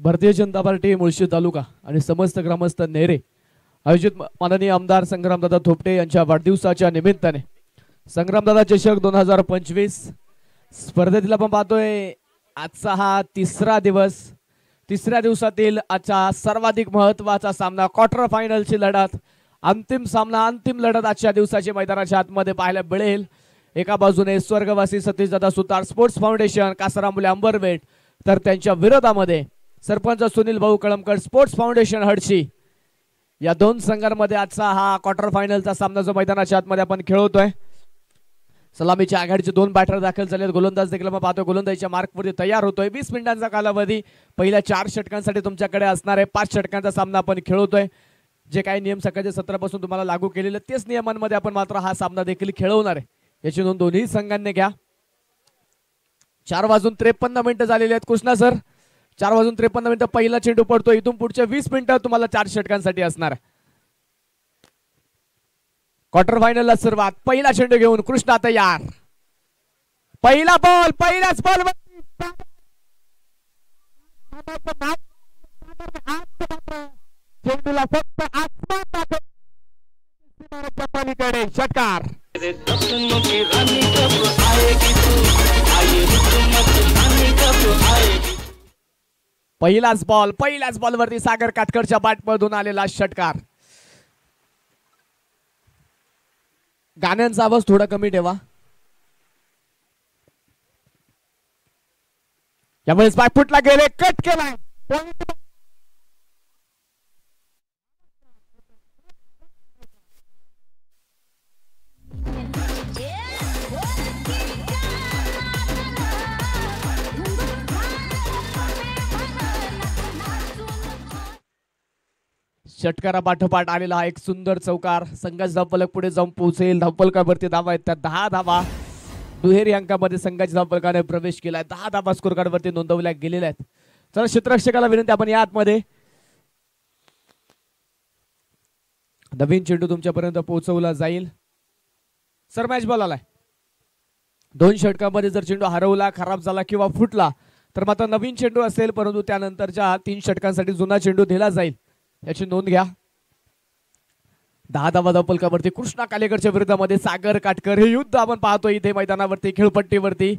Bharatiya Janata party Mulshi तालुका आणि समस्त ग्रामस्थ नेरे आयोजित माननीय आमदार संग्रामदादा थोपटे यांच्या वाढदिवसाच्या निमित्ताने संग्रामदादा चषक 2025 स्पर्धेतील आपण पाहतोय आजचा हा तिसरा दिवसातील आजचा सर्वाधिक महत्त्वाचा सामना क्वार्टर फायनलची लढत अंतिम लढत आजच्या दिवसाची मैदानाच्या आतमध्ये पाहायला मिळेल। एका बाजूने स्वर्गवासी सतीशदादा सुतार स्पोर्ट्स फाउंडेशन कासारामुले अंबरवेट तर त्यांच्या विरोधामध्ये सरपंच सुनील भाऊ कळमकर स्पोर्ट्स फाउंडेशन हडशी या दोन संघांमध्ये आजचा हा क्वार्टर फायनलचा सामना जो मैदानाच्या आतमध्ये आपण खेळवतोय। सलामीच्या आघाडीचे दोन बॅटर दाखल झालेत। गोलंदाज देखील आपण पाहतो गोलंदाजीच्या मार्कवरती तयार होतोय। 20 मिनिटांचा कालावधी पहिल्या 4 षटकांसाठी तुमच्याकडे असणार आहे। 5 षटकांचा सामना आपण खेळवतोय। जे काही नियम सकाळच्या सत्रापासून तुम्हाला लागू केलेले तेच नियमांमध्ये आपण मात्र हा सामना देखील खेळवणार आहे, याची नोंद दोन्ही संघांनी घ्या। 4:53 झालेले आहेत कृष्णा सर। 4:53 पहिला चेंडू पडतो। इथून पुढचे 20 मिनिटं तुम्हाला 4 षटकांसाठी असणार आहे। क्वार्टर फायनलला सुरुवात। पहिला चेंडू घेऊन कृष्णा तयार। पहिला बॉल पहिल्याच बॉल चेंडूला फक्त आसमान पलीकडे षटकार। पहिल्याच बॉलवरती सागर काटकरच्या बॅटमधून आलेला षटकार। गाण्यांचा आवाज थोडा कमी ठेवा। यावेळेस बॅकफुटला गेले, कट केलाय। षटकारा पाठोपाठ आलेला हा एक सुंदर चौकार। संघाची धावफलक पुढे जाऊन पोहोचेल। धावफलकावरती धावा आहेत त्या 10 धावा दुहेरी अंकामध्ये संघाच्या धावफलकाने प्रवेश केलाय। 10 धावा स्कोर कार्डवरती नोंदवल्या गेलेल्या आहेत। चला क्षेत्ररक्षकाला विनंती आपण या आतमध्ये नवीन चेंडू तुमच्यापर्यंत पोहोचवला जाईल। सर मॅच बॉल आलाय। 2 षटकांमध्ये जर चेंडू हरवला, खराब झाला किंवा फुटला तर मात्र नवीन चेंडू असेल, परंतु त्यानंतरच्या 3 षटकांसाठी जुना चेंडू दिला जाईल, याची नोंद घ्या। 10 धावा धावफलकावरती कृष्णा कालेकरच्या विरोधामध्ये सागर काटकर। हे युद्ध आपण पाहतो इथे मैदानावरती खेळपट्टीवरती।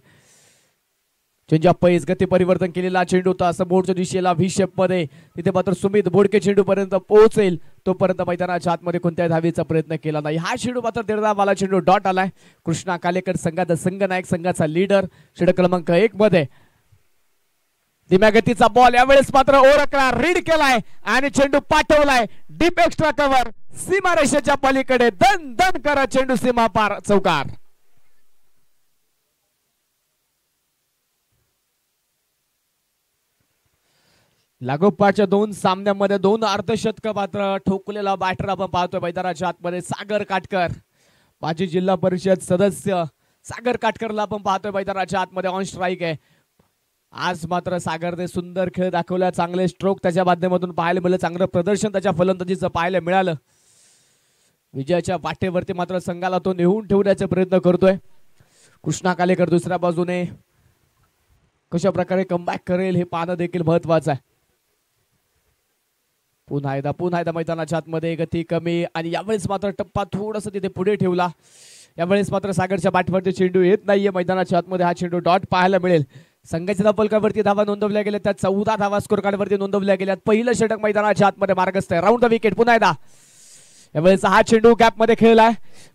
चेंज ऑफ पेस गती परिवर्तन केलेला चेंडू होता समोरच्या दिशेला व्ही शेप मध्ये। तिथे मात्र सुमित बोडके चेंडू पर्यंत पोहोचेल तोपर्यंत मैदानाच्या आतमध्ये कोणत्याही धावेचा प्रयत्न केला नाही। हा चेंडू मात्र 13 वाला चेंडू डॉट आलाय। कृष्णा कालेकर संघाचा संघनायक, संघाचा लीडर, षटक क्रमांक 1 मध्ये धीम्या गतीचा बॉल यावेळेस मात्र ओळखला, रीड केलाय आणि चेंडू पाठवलाय डीप एक्स्ट्रा कव्हर सीमारेषेच्या पलीकडे। दन दन करा चेंडू सीमा पार, चौकार। लागोपाठच्या 2 सामन्यांमध्ये 2 अर्धशतक मात्र ठोकलेला बॅटर आपण पाहतोय मैदानाच्या आतमध्ये सागर काटकर। माजी जिल्हा परिषद सदस्य सागर काटकरला आपण पाहतोय मैदानाच्या आतमध्ये ऑन स्ट्राईक आहे। आज मात्र सागरने सुंदर खेळ दाखवला। चांगले स्ट्रोक त्याच्या माध्यमातून पाहायला मिळालं, चांगलं प्रदर्शन त्याच्या फलंदाजीचं पाहायला मिळालं। विजयाच्या वाटेवरती मात्र संघाला तो नेऊन ठेवण्याचा प्रयत्न करतोय। कृष्णा कालेकर दुसऱ्या बाजूने कशा प्रकारे कमबॅक करेल हे पाहणं देखील महत्वाचं आहे। पुन्हा एकदा मैदानाच्या आतमध्ये गती कमी आणि यावेळेस मात्र टप्पा थोडासा तिथे पुढे ठेवला। यावेळेस मात्र सागरच्या बॅटवरती चेंडू येत नाहीये मैदानाच्या आतमध्ये। हा चेंडू डॉट पाहायला मिळेल। संघाच्या धावफलकावरती धावा नोंदवल्या गेल्या, त्या 14 धावा स्कोर कार्डवरती नोंदवल्या गेल्यात। पहिलं षटक मैदानाच्या आतमध्ये मार्गस्थ आहे। राऊंड द विकेट पुन्हा एकदा यावेळेस हा चेंडू गॅप मध्ये खेळलाय,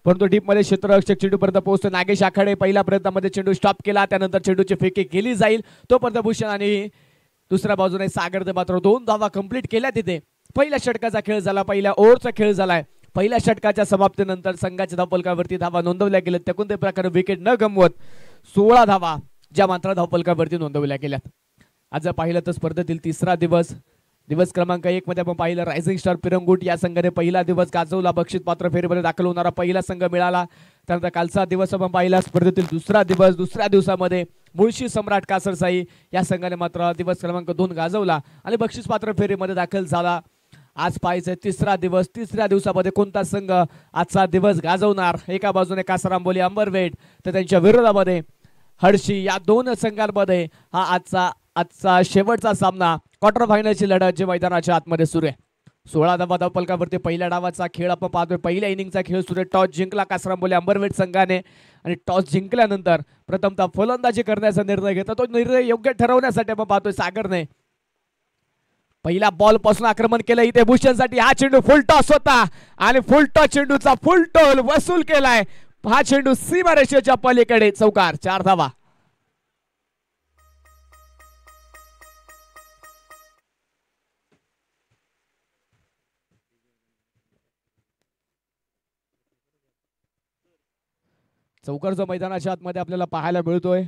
परंतु डीप मध्ये क्षेत्ररक्षक चेंडू पर्यंत पोहोचतो। नागेश आखाडे पहिल्या प्रयत्नामध्ये चेंडू स्टॉप केला, त्यानंतर चेंडूची फेकी केली जाईल तोपर्यंत भूषण आणि दुसऱ्या बाजूने सागरने मात्र 2 धावा कंप्लीट केल्या। तिथे पहिल्या षटकाचा खेळ झाला, पहिल्या ओव्हरचा खेळ झालाय। पहिल्या षटकाच्या समाप्तीनंतर संघाच्या धावफलकावरती धावा नोंदवल्या गेल्यात। त्या कोणत्याही प्रकारे विकेट न गमवत 16 धावा ज्या मात्र धावफलकावरती नोंदवल्या गेल्यात। आज पाहिलं तर स्पर्धेतील तिसरा दिवस क्रमांक 1 मध्ये आपण पाहिलं रायझिंग स्टार पिरंगुट या संघाने पहिला दिवस गाजवला। बक्षीस पात्र फेरीमध्ये दाखल होणारा पहिला संघ मिळाला। त्यानंतर कालचा दिवस आपण पाहिला स्पर्धेतील दुसऱ्या दिवसामध्ये मुळशी सम्राट कासरसाई या संघाने मात्र दिवस क्रमांक 2 गाजवला आणि बक्षीस पात्र फेरीमध्ये दाखल झाला। आज पाहायचं तिसऱ्या दिवसामध्ये कोणता संघ आजचा दिवस गाजवणार। एका बाजूने कासारांबोली अंबरवेट तर त्यांच्या विरोधामध्ये हडशी। या 2 संघांमध्ये हा आजचा शेवटचा सामना क्वार्टर फायनलची लढत जे मैदानाच्या आतमध्ये सुरू आहे. 16 धावा धावफलकावरती पहिल्या डावाचा खेळ आपण पाहतोय. पहिल्या इनिंगचा खेळ सुरू आहे. टॉस जिंकला कासरांबोली अंबरवेट संघाने आणि टॉस जिंकल्यानंतर प्रथमतः फलंदाजी करण्याचा निर्णय घेतला. तो निर्णय योग्य ठरवण्यासाठी आपण पाहतोय सागरने पहिल्या बॉल पासून आक्रमण केलं. इथे भूषणसाठी हा चेंडू फुल टॉस होता आणि फुल टॉस चेंडूचा फुल टोल वसूल केलाय. हा चेंडू सीमारेषेच्या पलीकडे चौकार. 4 धावा. चौकार जो मैदानाच्या आतमध्ये आपल्याला पाहायला मिळतोय.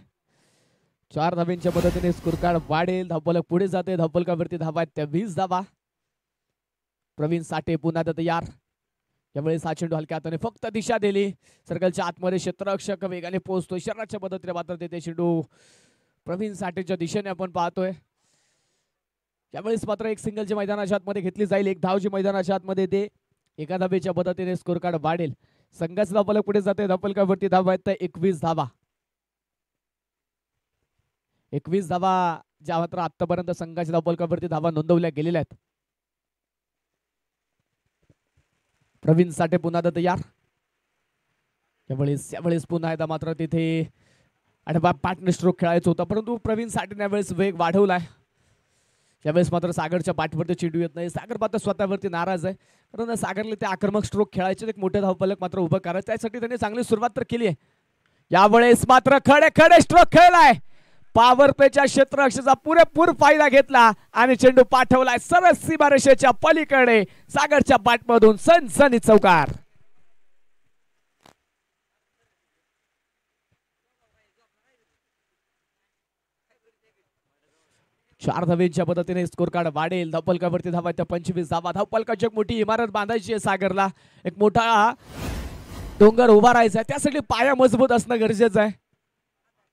4 धावांच्या मदतीने स्कोर कार्ड वाढेल. धावफलक पुढे जाते. धावफलकावरती धावा आहेत त्या 20 धावा. प्रवीण साठे पुन्हा तयार. यावेळेस हा चेंडू हलक्या हाताने फक्त दिशा दिली. सर्कलच्या आतमध्ये क्षेत्ररक्षक वेगाने पोहोचतोय. शरीराच्या मदतीने मात्र ते चेंडू प्रवीण साठेच्या दिशेने आपण पाहतोय. यावेळेस मात्र एक सिंगल जे मैदानाच्या आतमध्ये घेतली जाईल. एक धाव जी मैदानाच्या आतमध्ये ते एका धावेच्या मदतीने स्कोर कार्ड वाढेल. संघाचं धावफलक पुढे जाते. धावफलकावरती धावा आहेत 21 धावा. 21 धावा ज्या मात्र आतापर्यंत संघाच्या धावफलकावरती धावा नोंदवल्या गेलेल्या आहेत. प्रवीण साठे पुन्हा तयार. यावेळेस पुन्हा एकदा मात्र तिथे आडवा पार्टनर स्ट्रोक खेळायचा होता, परंतु प्रवीण साठेने यावेळेस वेग वाढवलाय. यावेळेस मात्र सागरच्या पाठवरती चेंडू येत नाही. सागर मात्र स्वतःवरती नाराज आहे, कारण सागरला ते आक्रमक स्ट्रोक खेळायचे एक मोठे धावफलक मात्र उभं करायचं. त्यासाठी त्यांनी चांगली सुरुवात तर केली आहे. यावेळेस मात्र खडे खडे स्ट्रोक खेळलाय. पॉवर प्लेच्या क्षेत्ररक्षकाचा पुरेपूर फायदा घेतला आणि चेंडू पाठवलाय सरळ सीमारेषेच्या पलीकडे. सागरच्या बॅटमधून सनसनीत चौकार. चार धावेच्या पद्धतीने स्कोर कार्ड वाढेल. धावफलकावरती धावा त्या 25 धावा. धावफलकाची एक मोठी इमारत बांधायची आहे सागरला. एक मोठा डोंगर उभा राहायचा आहे, त्यासाठी पाया मजबूत असणं गरजेचं आहे.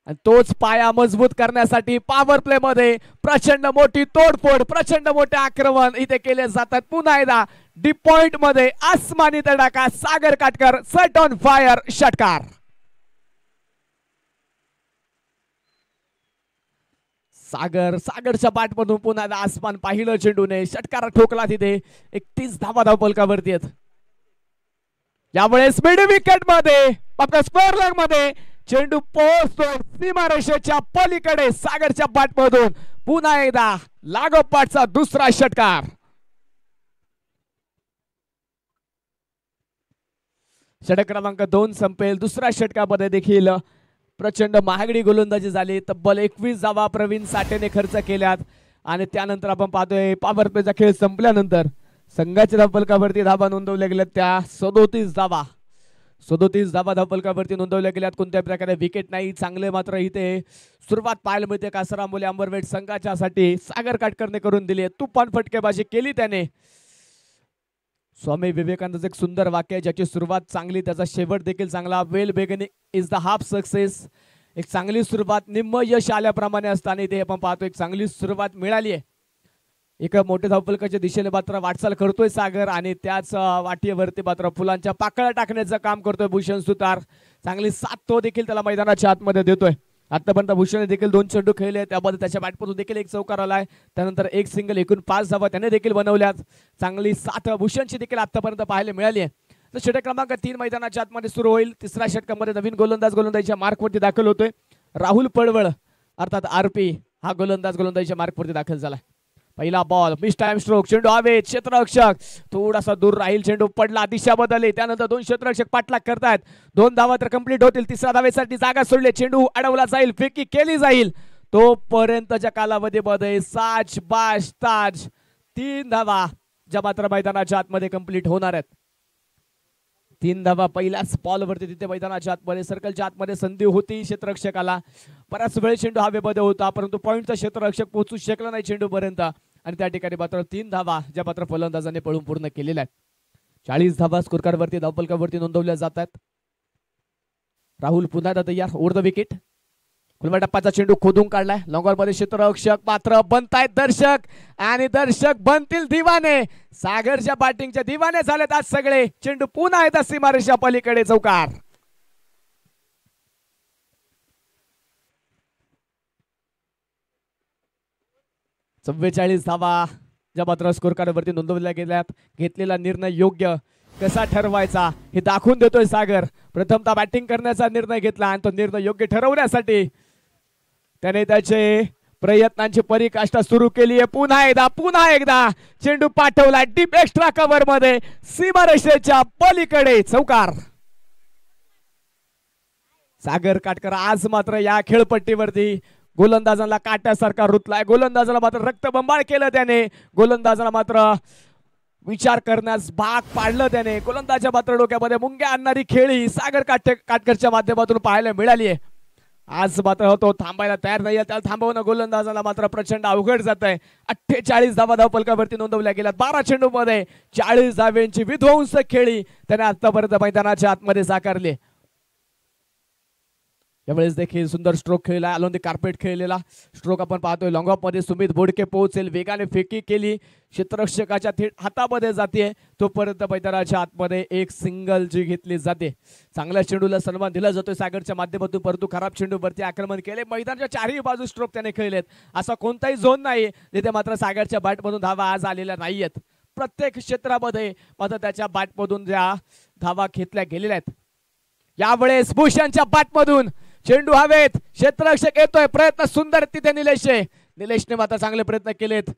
आणि तोच पाया मजबूत करण्यासाठी पॉवर प्ले मध्ये प्रचंड मोठी तोडफोड, प्रचंड मोठे आक्रमण इथे केले जातात. पुन्हा एकदा डीप पॉइंट मध्ये आसमानी तडाखा. सागर काटकर सेट ऑन फायर. षटकार. सागरच्या बॅटमधून पुन्हा एकदा आसमान पाहिलं चेंडूने. षटकार ठोकला तिथे. 31 धावा धावफलकावरती आहेत. यावेळेस मिड विकेट मध्ये आपल्या स्क्वेअर लेग मध्ये चेंडू पोहोचतोय सीमारेषेच्या पलीकडे. सागरच्या बॅटमधून पुन्हा एकदा लागोपाठचा दुसरा षटकार. षटक क्रमांक 2 संपेल. दुसऱ्या षटकामध्ये देखील प्रचंड महागडी गोलंदाजी झाली. तब्बल 21 धावा प्रवीण साठेने खर्च केल्यात. आणि त्यानंतर आपण पाहतोय पॉवर प्लेचा खेळ संपल्यानंतर संघाच्या धावफलकावरती धावा नोंदवल्या गेल्या त्या 37 धावा. 37 धावा धावफलकावरती नोंदवल्या गेल्यात. कोणत्या प्रकारे विकेट नाही. चांगले मात्र इथे सुरुवात पाहायला मिळते कासरांबोली अंबरवेट संघाच्यासाठी. सागर काटकरने करून दिली. तुफान फटकेबाजी केली त्याने. स्वामी विवेकानंदाचं एक सुंदर वाक्य आहे, ज्याची सुरुवात चांगली त्याचा शेवट देखील चांगला. Well beginning is the half success. एक चांगली सुरुवात निम्म यश आल्याप्रमाणे असताना इथे आपण पाहतो एक चांगली सुरुवात मिळाली आहे. एक मोठ्या धावफलकाच्या दिशेने मात्र वाटचाल करतोय सागर आणि त्याच वाटेवरती मात्र फुलांच्या पाकळ्या टाकण्याचं काम करतोय भूषण सुतार. चांगली साथ तो देखील त्याला मैदानाच्या आतमध्ये देतोय. आतापर्यंत भूषण देखील 2 चेंडू खेळले, त्यामध्ये त्याच्या बॅटमधून देखील एक चौकार आलाय. त्यानंतर एक सिंगल, एकूण 5 धावा त्याने देखील बनवल्यात. चांगली साथ भूषणची देखील आतापर्यंत पाहायला मिळाली आहे. तर षटक क्रमांक 3 मैदानाच्या आतमध्ये सुरू होईल. तिसऱ्या षटकामध्ये नवीन गोलंदाजीच्या मार्कवरती दाखल होतोय. राहुल पडवळ अर्थात आरपी हा गोलंदाजीच्या मार्कवरती दाखल झालाय. पहिला बॉल मिस टाइम स्ट्रोक. चेंडू हवेत. क्षेत्ररक्षक थोडासा दूर राहील. चेंडू पडला, दिशा बदलली. त्यानंतर 2 क्षेत्ररक्षक पाठलाग करतायत. 2 धावा तर कंप्लीट होतील. तिसऱ्या धावेसाठी जागा सोडली. चेंडू अडवला जाईल, फेकी केली जाईल. तोपर्यंतच्या कालावधीमध्ये साज बाज ताज 3 धावा ज्या मात्र मैदानाच्या आतमध्ये कंप्लीट होणार आहेत. 3 धावा पहिल्याच बॉलवरती तिथे मैदानाच्या आतमध्ये सर्कलच्या आतमध्ये संधी होती क्षेत्ररक्षकाला. बराच वेळ चेंडू हवेमध्ये होता, परंतु पॉईंटचा क्षेत्ररक्षक पोहोचू शकला नाही चेंडूपर्यंत. आणि त्या ठिकाणी मात्र 3 धावा ज्या मात्र फलंदाजाने पळून पूर्ण केलेल्या आहेत. 40 धावा स्कोर कार्डवरती धावफलकावरती नोंदवल्या जातात. राहुल पुन्हा तयार. Over the wicket. खुलवा टप्प्याचा चेंडू खोदून काढलाय. लॉंग मध्ये क्षेत्ररक्षक मात्र बनतायत दर्शक आणि दर्शक बनतील दिवाने. सागरच्या बॅटिंगच्या दिवाने झालेत आज सगळे. चेंडू पुन्हा येतात सीमारेषा पलीकडे. चौकार. 44 धावा ज्या मात्र स्कोर कार्डवरती नोंदवल्या गेल्यात. घेतलेला निर्णय योग्य कसा ठरवायचा हे दाखवून देतोय सागर. प्रथमतः बॅटिंग करण्याचा निर्णय घेतला आणि तो निर्णय योग्य ठरवण्यासाठी त्याने त्याचे प्रयत्नांची परीकाष्ठा सुरू केली आहे. पुन्हा एकदा चेंडू पाठवला डीप एक्स्ट्रा कव्हर मध्ये सीमारेषेच्या पलीकडे चौकार. सागर काटकर आज मात्र या खेळपट्टीवरती गोलंदाजांना काट्यासारखा रुतलाय. गोलंदाजाला मात्र रक्तबंबाळ केलं त्याने. गोलंदाजाला मात्र विचार करण्यास भाग पाडलं त्याने. गोलंदाजाच्या मात्र डोक्यामध्ये मुंग्या आणणारी खेळी सागर काटकरच्या माध्यमातून पाहायला मिळाली आहे. आज मात्र तो थांबायला तयार नाही. त्याला थांबवणं गोलंदाजाला मात्र प्रचंड अवघड जात आहे. 48 धावा धावफलकावरती नोंदवल्या गेल्या. 12 चेंडू मध्ये 40 धाव्यांची विध्वंसक खेळी त्याने आतापर्यंत मैदानाच्या आतमध्ये साकारली. यावेळेस देखील सुंदर स्ट्रोक खेळला. अलोन द कार्पेट खेळलेला स्ट्रोक आपण पाहतोय. लॉंग ऑफ मध्ये सुमित बोडके पोहोचेल. वेगाने फेकी केली. क्षेत्ररक्षकाच्या थेट हातामध्ये जाते. तोपर्यंत मैदानाच्या आतमध्ये एक सिंगल जी घेतली जाते. चांगल्या चेंडूला सन्मान दिला जातोय सागरच्या माध्यमातून, परंतु खराब चेंडूवरती आक्रमण केले. मैदानाच्या चारही बाजू स्ट्रोक त्याने खेळलेत. असा कोणताही झोन नाही जिथे मात्र सागरच्या बॅटमधून धावा आज आलेल्या नाहीयेत. प्रत्येक क्षेत्रामध्ये मात्र त्याच्या बॅटमधून ज्या धावा घेतल्या गेलेल्या आहेत. यावेळेस भूषणच्या बॅटमधून चेंडू हवेत. क्षेत्ररक्षक येतोय. प्रयत्न सुंदर तिथे निलेशने मात्र चांगले प्रयत्न केलेत.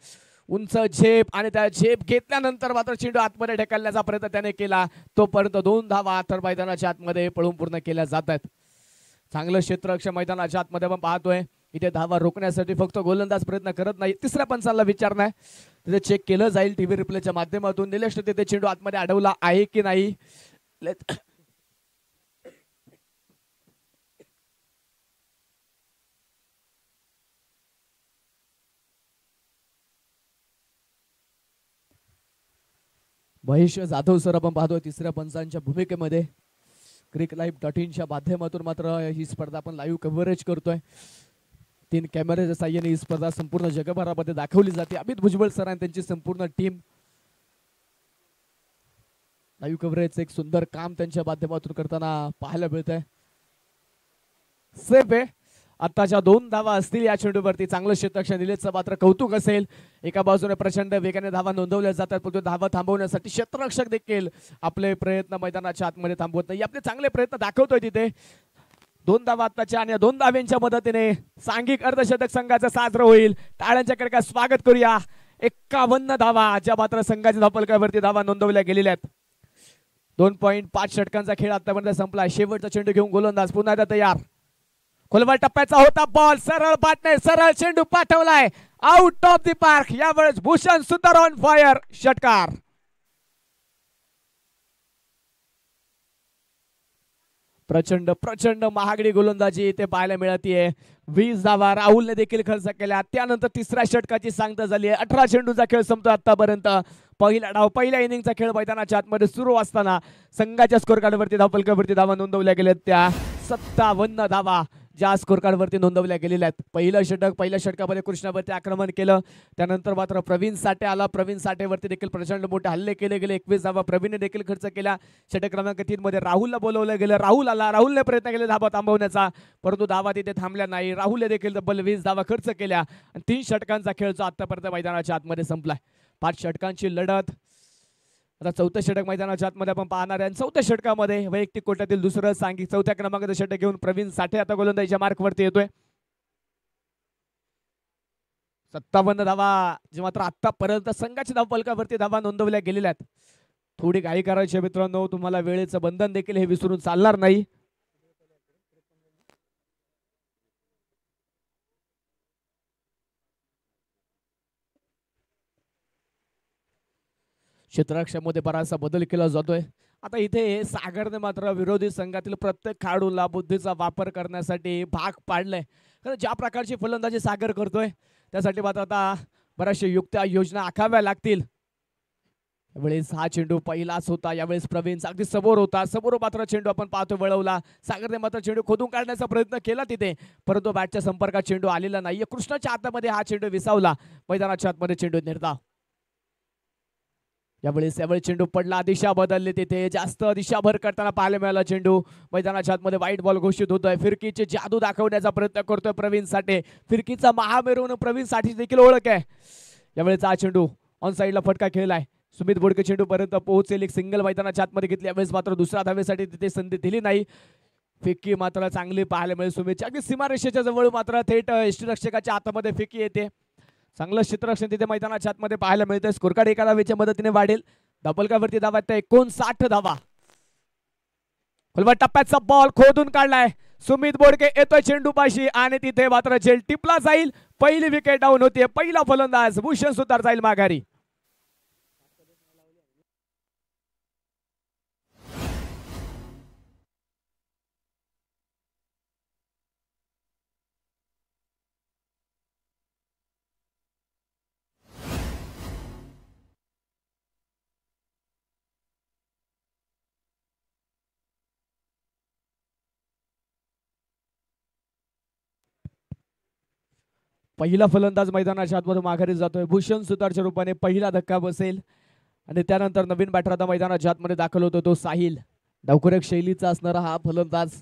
उंच झेप आणि त्या झेप घेतल्यानंतर मात्र चेंडू आतमध्ये ढकलण्याचा प्रयत्न त्याने केला. तोपर्यंत 2 धावा तर मैदानाच्या आतमध्ये पळून पूर्ण केल्या जात आहेत. चांगलं क्षेत्ररक्षक मैदानाच्या आतमध्ये आपण पाहतोय. इथे धावा रोखण्यासाठी फक्त गोलंदाज प्रयत्न करत नाही. तिसऱ्या पंचाला विचार नाही, तिथे चेक केलं जाईल टीव्ही रिप्लेच्या माध्यमातून. निलेशने तिथे चेंडू आतमध्ये अडवला आहे की नाही. महेश जाधव सर आपण पाहतोय तिसऱ्या पंचांच्या भूमिकेमध्ये. cricklive.in माध्यमातून मात्र ही स्पर्धा आपण लाईव्ह कव्हरेज करतोय. 3 कॅमेऱ्याच्या साहाय्याने ही स्पर्धा संपूर्ण जगभरामध्ये दाखवली जाते. अमित भुजबळ सर आणि त्यांची संपूर्ण टीम लाईव्ह कव्हरेज एक सुंदर काम त्यांच्या माध्यमातून करताना पाहायला मिळत आहे. सेफ आहे. आताच्या 2 धावा असतील या चेंडूवरती. चांगलं क्षेत्ररक्षण निलेशचं मात्र कौतुक असेल. एका बाजूने प्रचंड वेगाने धावा नोंदवल्या जातात, परंतु धावा थांबवण्यासाठी क्षेत्ररक्षक देखील आपले प्रयत्न मैदानाच्या आतमध्ये थांबवत नाही. आपले चांगले प्रयत्न दाखवतोय तिथे. 2 धावा आताच्या आणि 2 धाव्यांच्या मदतीने सांघिक अर्धशतक संघाचं साजरं होईल. टाळ्यांच्या कडकात स्वागत करूया. 51 धावा ज्या मात्र संघाच्या धावफलकावरती धावा नोंदवल्या गेलेल्या आहेत. 2.5 षटकांचा खेळ आतापर्यंत संपला. शेवटचा चेंडू घेऊन गोलंदाज पुन्हा एकदा तयार. खोलवर टप्प्याचा होता बॉल. सरळ बॅटने सरळ चेंडू पाठवलाय आउट ऑफ द पार्क. यावेळेस भूषण सुंदर ऑन फायर. षटकार. प्रचंड महागडी गोलंदाजी इथे पाहायला मिळते. 20 धावा राहुलने देखील खर्च केल्या. त्यानंतर तिसऱ्या षटकाची सांगता झाली आहे. 18 चेंडूचा खेळ संपतो आतापर्यंत. पहिला डाव पहिल्या इनिंगचा खेळ मैदानाच्या आतमध्ये सुरू असताना संघाच्या स्कोर कार्डवरती धावफलकावरती धावा नोंदवल्या गेल्या. त्या 57 धावा ज्या स्कोर कार्डवरती नोंदवल्या गेलेल्या आहेत. पहिल्या षटकामध्ये कृष्णावरती आक्रमण केलं. त्यानंतर मात्र प्रवीण साठे आला. प्रवीण साठेवरती देखील प्रचंड मोठे हल्ले केले गेले. 21 धावा प्रवीणने देखील खर्च केला. षटक क्रमांक 3 मध्ये राहुलला बोलवलं गेलं. राहुल आला. राहुलने प्रयत्न केले धावा थांबवण्याचा, परंतु धावा तिथे थांबल्या नाही. राहुलने देखील तब्बल 20 धावा खर्च केल्या आणि 3 षटकांचा खेळ जो आतापर्यंत मैदानाच्या आतमध्ये संपलाय. 5 षटकांची लढत. आता 4थं षटक मैदानाच्या आतमध्ये आपण पाहणार आहे. 4थ्या षटकामध्ये वैयक्तिक कोट्यातील दुसरं सांघिक 4थ्या क्रमांकाचं षटक घेऊन प्रवीण साठे आता गोलंदाजीच्या मार्कवरती येतोय. 57 धावा जे मात्र आतापर्यंत संघाच्या धावफलकावरती धावा नोंदवल्या गेलेल्या आहेत. थोडी घाई करायची मित्रांनो. तुम्हाला वेळेचं बंधन देखील हे विसरून चालणार नाही. क्षेत्ररक्षणामध्ये बराचसा बदल केला जातोय. आता इथे सागरने मात्र विरोधी संघातील प्रत्येक खेळाडूला बुद्धीचा वापर करण्यासाठी भाग पाडलाय. कारण ज्या प्रकारची फलंदाजी सागर करतोय त्यासाठी मात्र आता बऱ्याचशा युक्त्या योजना आखाव्या लागतील. यावेळेस हा चेंडू पहिलाच होता. यावेळेस प्रवीण अगदी समोर होता. समोर मात्र चेंडू आपण पाहतो वळवला. सागरने मात्र चेंडू खोदून काढण्याचा प्रयत्न केला तिथे, परंतु बॅटच्या संपर्कात चेंडू आलेला नाहीये. कृष्णाच्या हातामध्ये हा चेंडू विसावला. मैदानाच्या आतमध्ये चेंडू निर्धाव. यावेळी चेंडू पडला, दिशा बदलली, तिथे जास्त दिशाभर करताना पाहायला मिळाला चेंडू मैदानाच्या आतमध्ये वाईट बॉल घोषित होतोय. फिरकीचे जादू दाखवण्याचा प्रयत्न करतोय प्रवीण साठे. फिरकीचा महामेरून प्रवीण साठे देखील ओळख आहे. यावेळेचा हा चेंडू ऑन साईडला फटका खेळलाय. सुमित बोडके चेंडू पर्यंत पोहोचेल, एक सिंगल मैदानाच्या आतमध्ये घेतली. यावेळेस मात्र दुसऱ्या धावेसाठी तिथे संधी दिली नाही. फिक्की मात्र चांगली पाहायला मिळेल सुमितच्या. अगदी सीमारेषेच्या जवळ मात्र थेट यष्टीरक्षकाच्या हातामध्ये फिक्की येते. चांगलं क्षेत्ररक्षण तिथे मैदानाच्या आतमध्ये पाहायला मिळतंय. स्कोर कार्ड एका धावेच्या मदतीने वाढेल. धपलकावरती धावा 59 धावा. टप्प्याचा बॉल खोदून काढलाय. सुमित बोडके येतोय चेंडू पाशी आणि तिथे मात्र झेल टिपला जाईल. पहिली विकेट डाऊन होते. पहिला फलंदाज भूषण सुतार जाईल माघारी. पहिला फलंदाज मैदानाच्या आतमध्ये माघारी जातोय. भूषण सुतारच्या रूपाने पहिला धक्का बसेल आणि त्यानंतर नवीन बॅटर आता मैदानाच्या आतमध्ये दाखल होतो तो साहिल. डावखुरक शैलीचा असणारा हा फलंदाज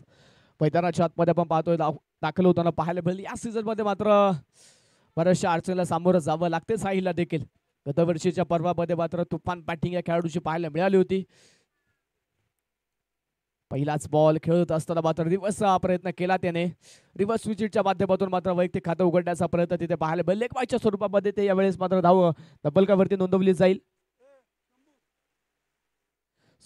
मैदानाच्या आतमध्ये आपण पाहतोय दाखल होताना पाहायला मिळेल. या सीझन मध्ये मात्र बऱ्याचशा अडचणीला सामोरं जावं लागते साहिलला देखील. गतवर्षीच्या पर्वामध्ये मात्र तुफान बॅटिंग या खेळाडूची पाहायला मिळाली होती. पहिलाच बॉल खेळत असताना मात्र रिव्हर्सचा प्रयत्न केला त्याने. रिव्हर्स विकेटच्या माध्यमातून मात्र वैयक्तिक खातं उघडण्याचा प्रयत्न तिथे पाहायला मिळेल. लेग बायच्या स्वरूपामध्ये ते यावेळेस मात्र धाव धपलकावरती नोंदवली जाईल.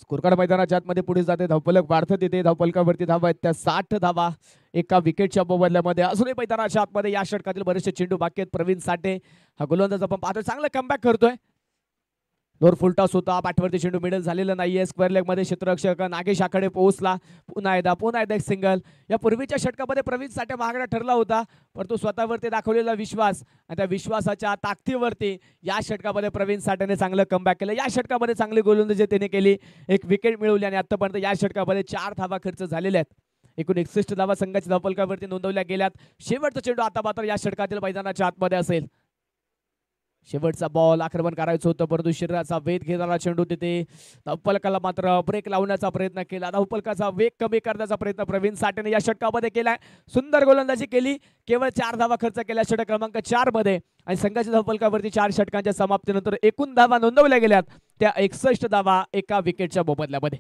स्कोर कार्ड मैदानाच्या आतमध्ये पुढे जाते. धावफलक वाढतं तिथे. धावफलकावरती धावा आहेत त्या 60 धावा एका विकेटच्या मोबदल्यामध्ये. अजूनही मैदानाच्या आतमध्ये या षटकातील बरेचसे चेंडू बाकी आहेत. प्रवीण साठे हा गोलंदाज आपण पाहतोय चांगला कमबॅक करतोय. दोर फुलटॉस होता. पाठवरती चेंडू मिडल झालेला नाहीये. स्क्वेअर लेग मध्ये क्षेत्ररक्षक नागेश आखाडे पोहोचला. पुन्हा एकदा एक सिंगल. या पूर्वीच्या षटकामध्ये प्रवीण साठे महागडा ठरला होता, परंतु स्वतःवरती दाखवलेला विश्वास आणि त्या विश्वासाच्या ताकदीवरती या षटकामध्ये प्रवीण साठेने चांगलं कमबॅक केलं. या षटकामध्ये चांगली गोलंदाजी त्याने केली. एक विकेट मिळवली आणि आतापर्यंत या षटकामध्ये 4 धावा खर्च झालेल्या आहेत. एकूण 61 धावा संघाच्या धावफलकावरती नोंदवल्या गेल्यात. शेवटचा चेंडू आता मात्र या षटकातील मैदानाच्या आतमध्ये असेल. शेवटचा बॉल आक्रमण करायचं होतं, परंतु शरीराचा वेध घेणारा चेंडू तिथे धावफलकाला मात्र ब्रेक लावण्याचा प्रयत्न केला. धावफलकाचा वेग कमी करण्याचा प्रयत्न प्रवीण साठेने या षटकामध्ये केलाय. सुंदर गोलंदाजी केली. केवळ 4 धावा खर्च केल्या षटक क्रमांक 4 मध्ये आणि संघाच्या धावफलकावरती 4 षटकांच्या समाप्तीनंतर एकूण धावा नोंदवल्या गेल्यात त्या 61 धावा एका विकेटच्या मोबदल्यामध्ये.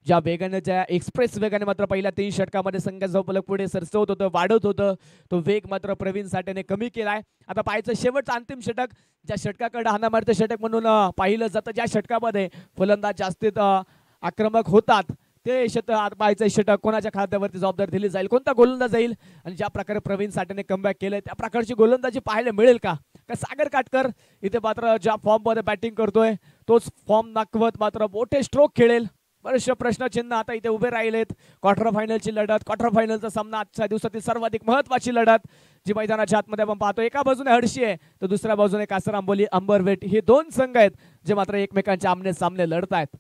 ज्या वेगाने ज्या एक्सप्रेस वेगाने मात्र पहिल्या 3 षटकामध्ये संघाचं धावफलक पुढे सरसवत होतं, वाढत होतं, तो वेग मात्र प्रवीण साठेने कमी केलाय. आता पाहायचं शेवटचं अंतिम षटक, ज्या षटकाकडे हाना मारते षटक म्हणून पाहिलं जातं. ज्या षटकामध्ये फलंदाज जास्तीत आक्रमक होतात ते पाहायचं षटक कोणाच्या खात्यावरती जबाबदारी दिली जाईल, कोणता गोलंदाज जाईल आणि ज्या प्रकारे प्रवीण साठेने कमबॅक केलंय त्या प्रकारची गोलंदाजी पाहायला मिळेल का? सागर काटकर इथे मात्र ज्या फॉर्म मध्ये बॅटिंग करतोय तोच फॉर्म दाखवत मात्र मोठे स्ट्रोक खेळेल. बरेचसे प्रश्नचिन्ह आता इथे उभे राहिलेत. क्वार्टर फायनलची लढत, क्वार्टर फायनलचा सामना, आजच्या दिवसातील सर्वाधिक महत्वाची लढत जी मैदानाच्या आतमध्ये आपण पाहतो. एका बाजूने हडशी आहे तर दुसऱ्या बाजूने कासर आंबोली अंबरवेट हे 2 संघ आहेत जे मात्र एकमेकांच्या आमने सामने लढत आहेत.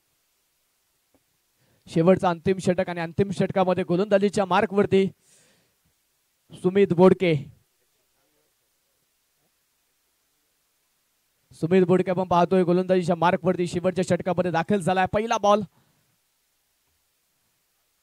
शेवटचा अंतिम षटक आणि अंतिम षटकामध्ये गोलंदाजीच्या मार्कवरती सुमित बोडके आपण पाहतोय गोलंदाजीच्या मार्कवरती शेवटच्या षटकामध्ये दाखल झालाय.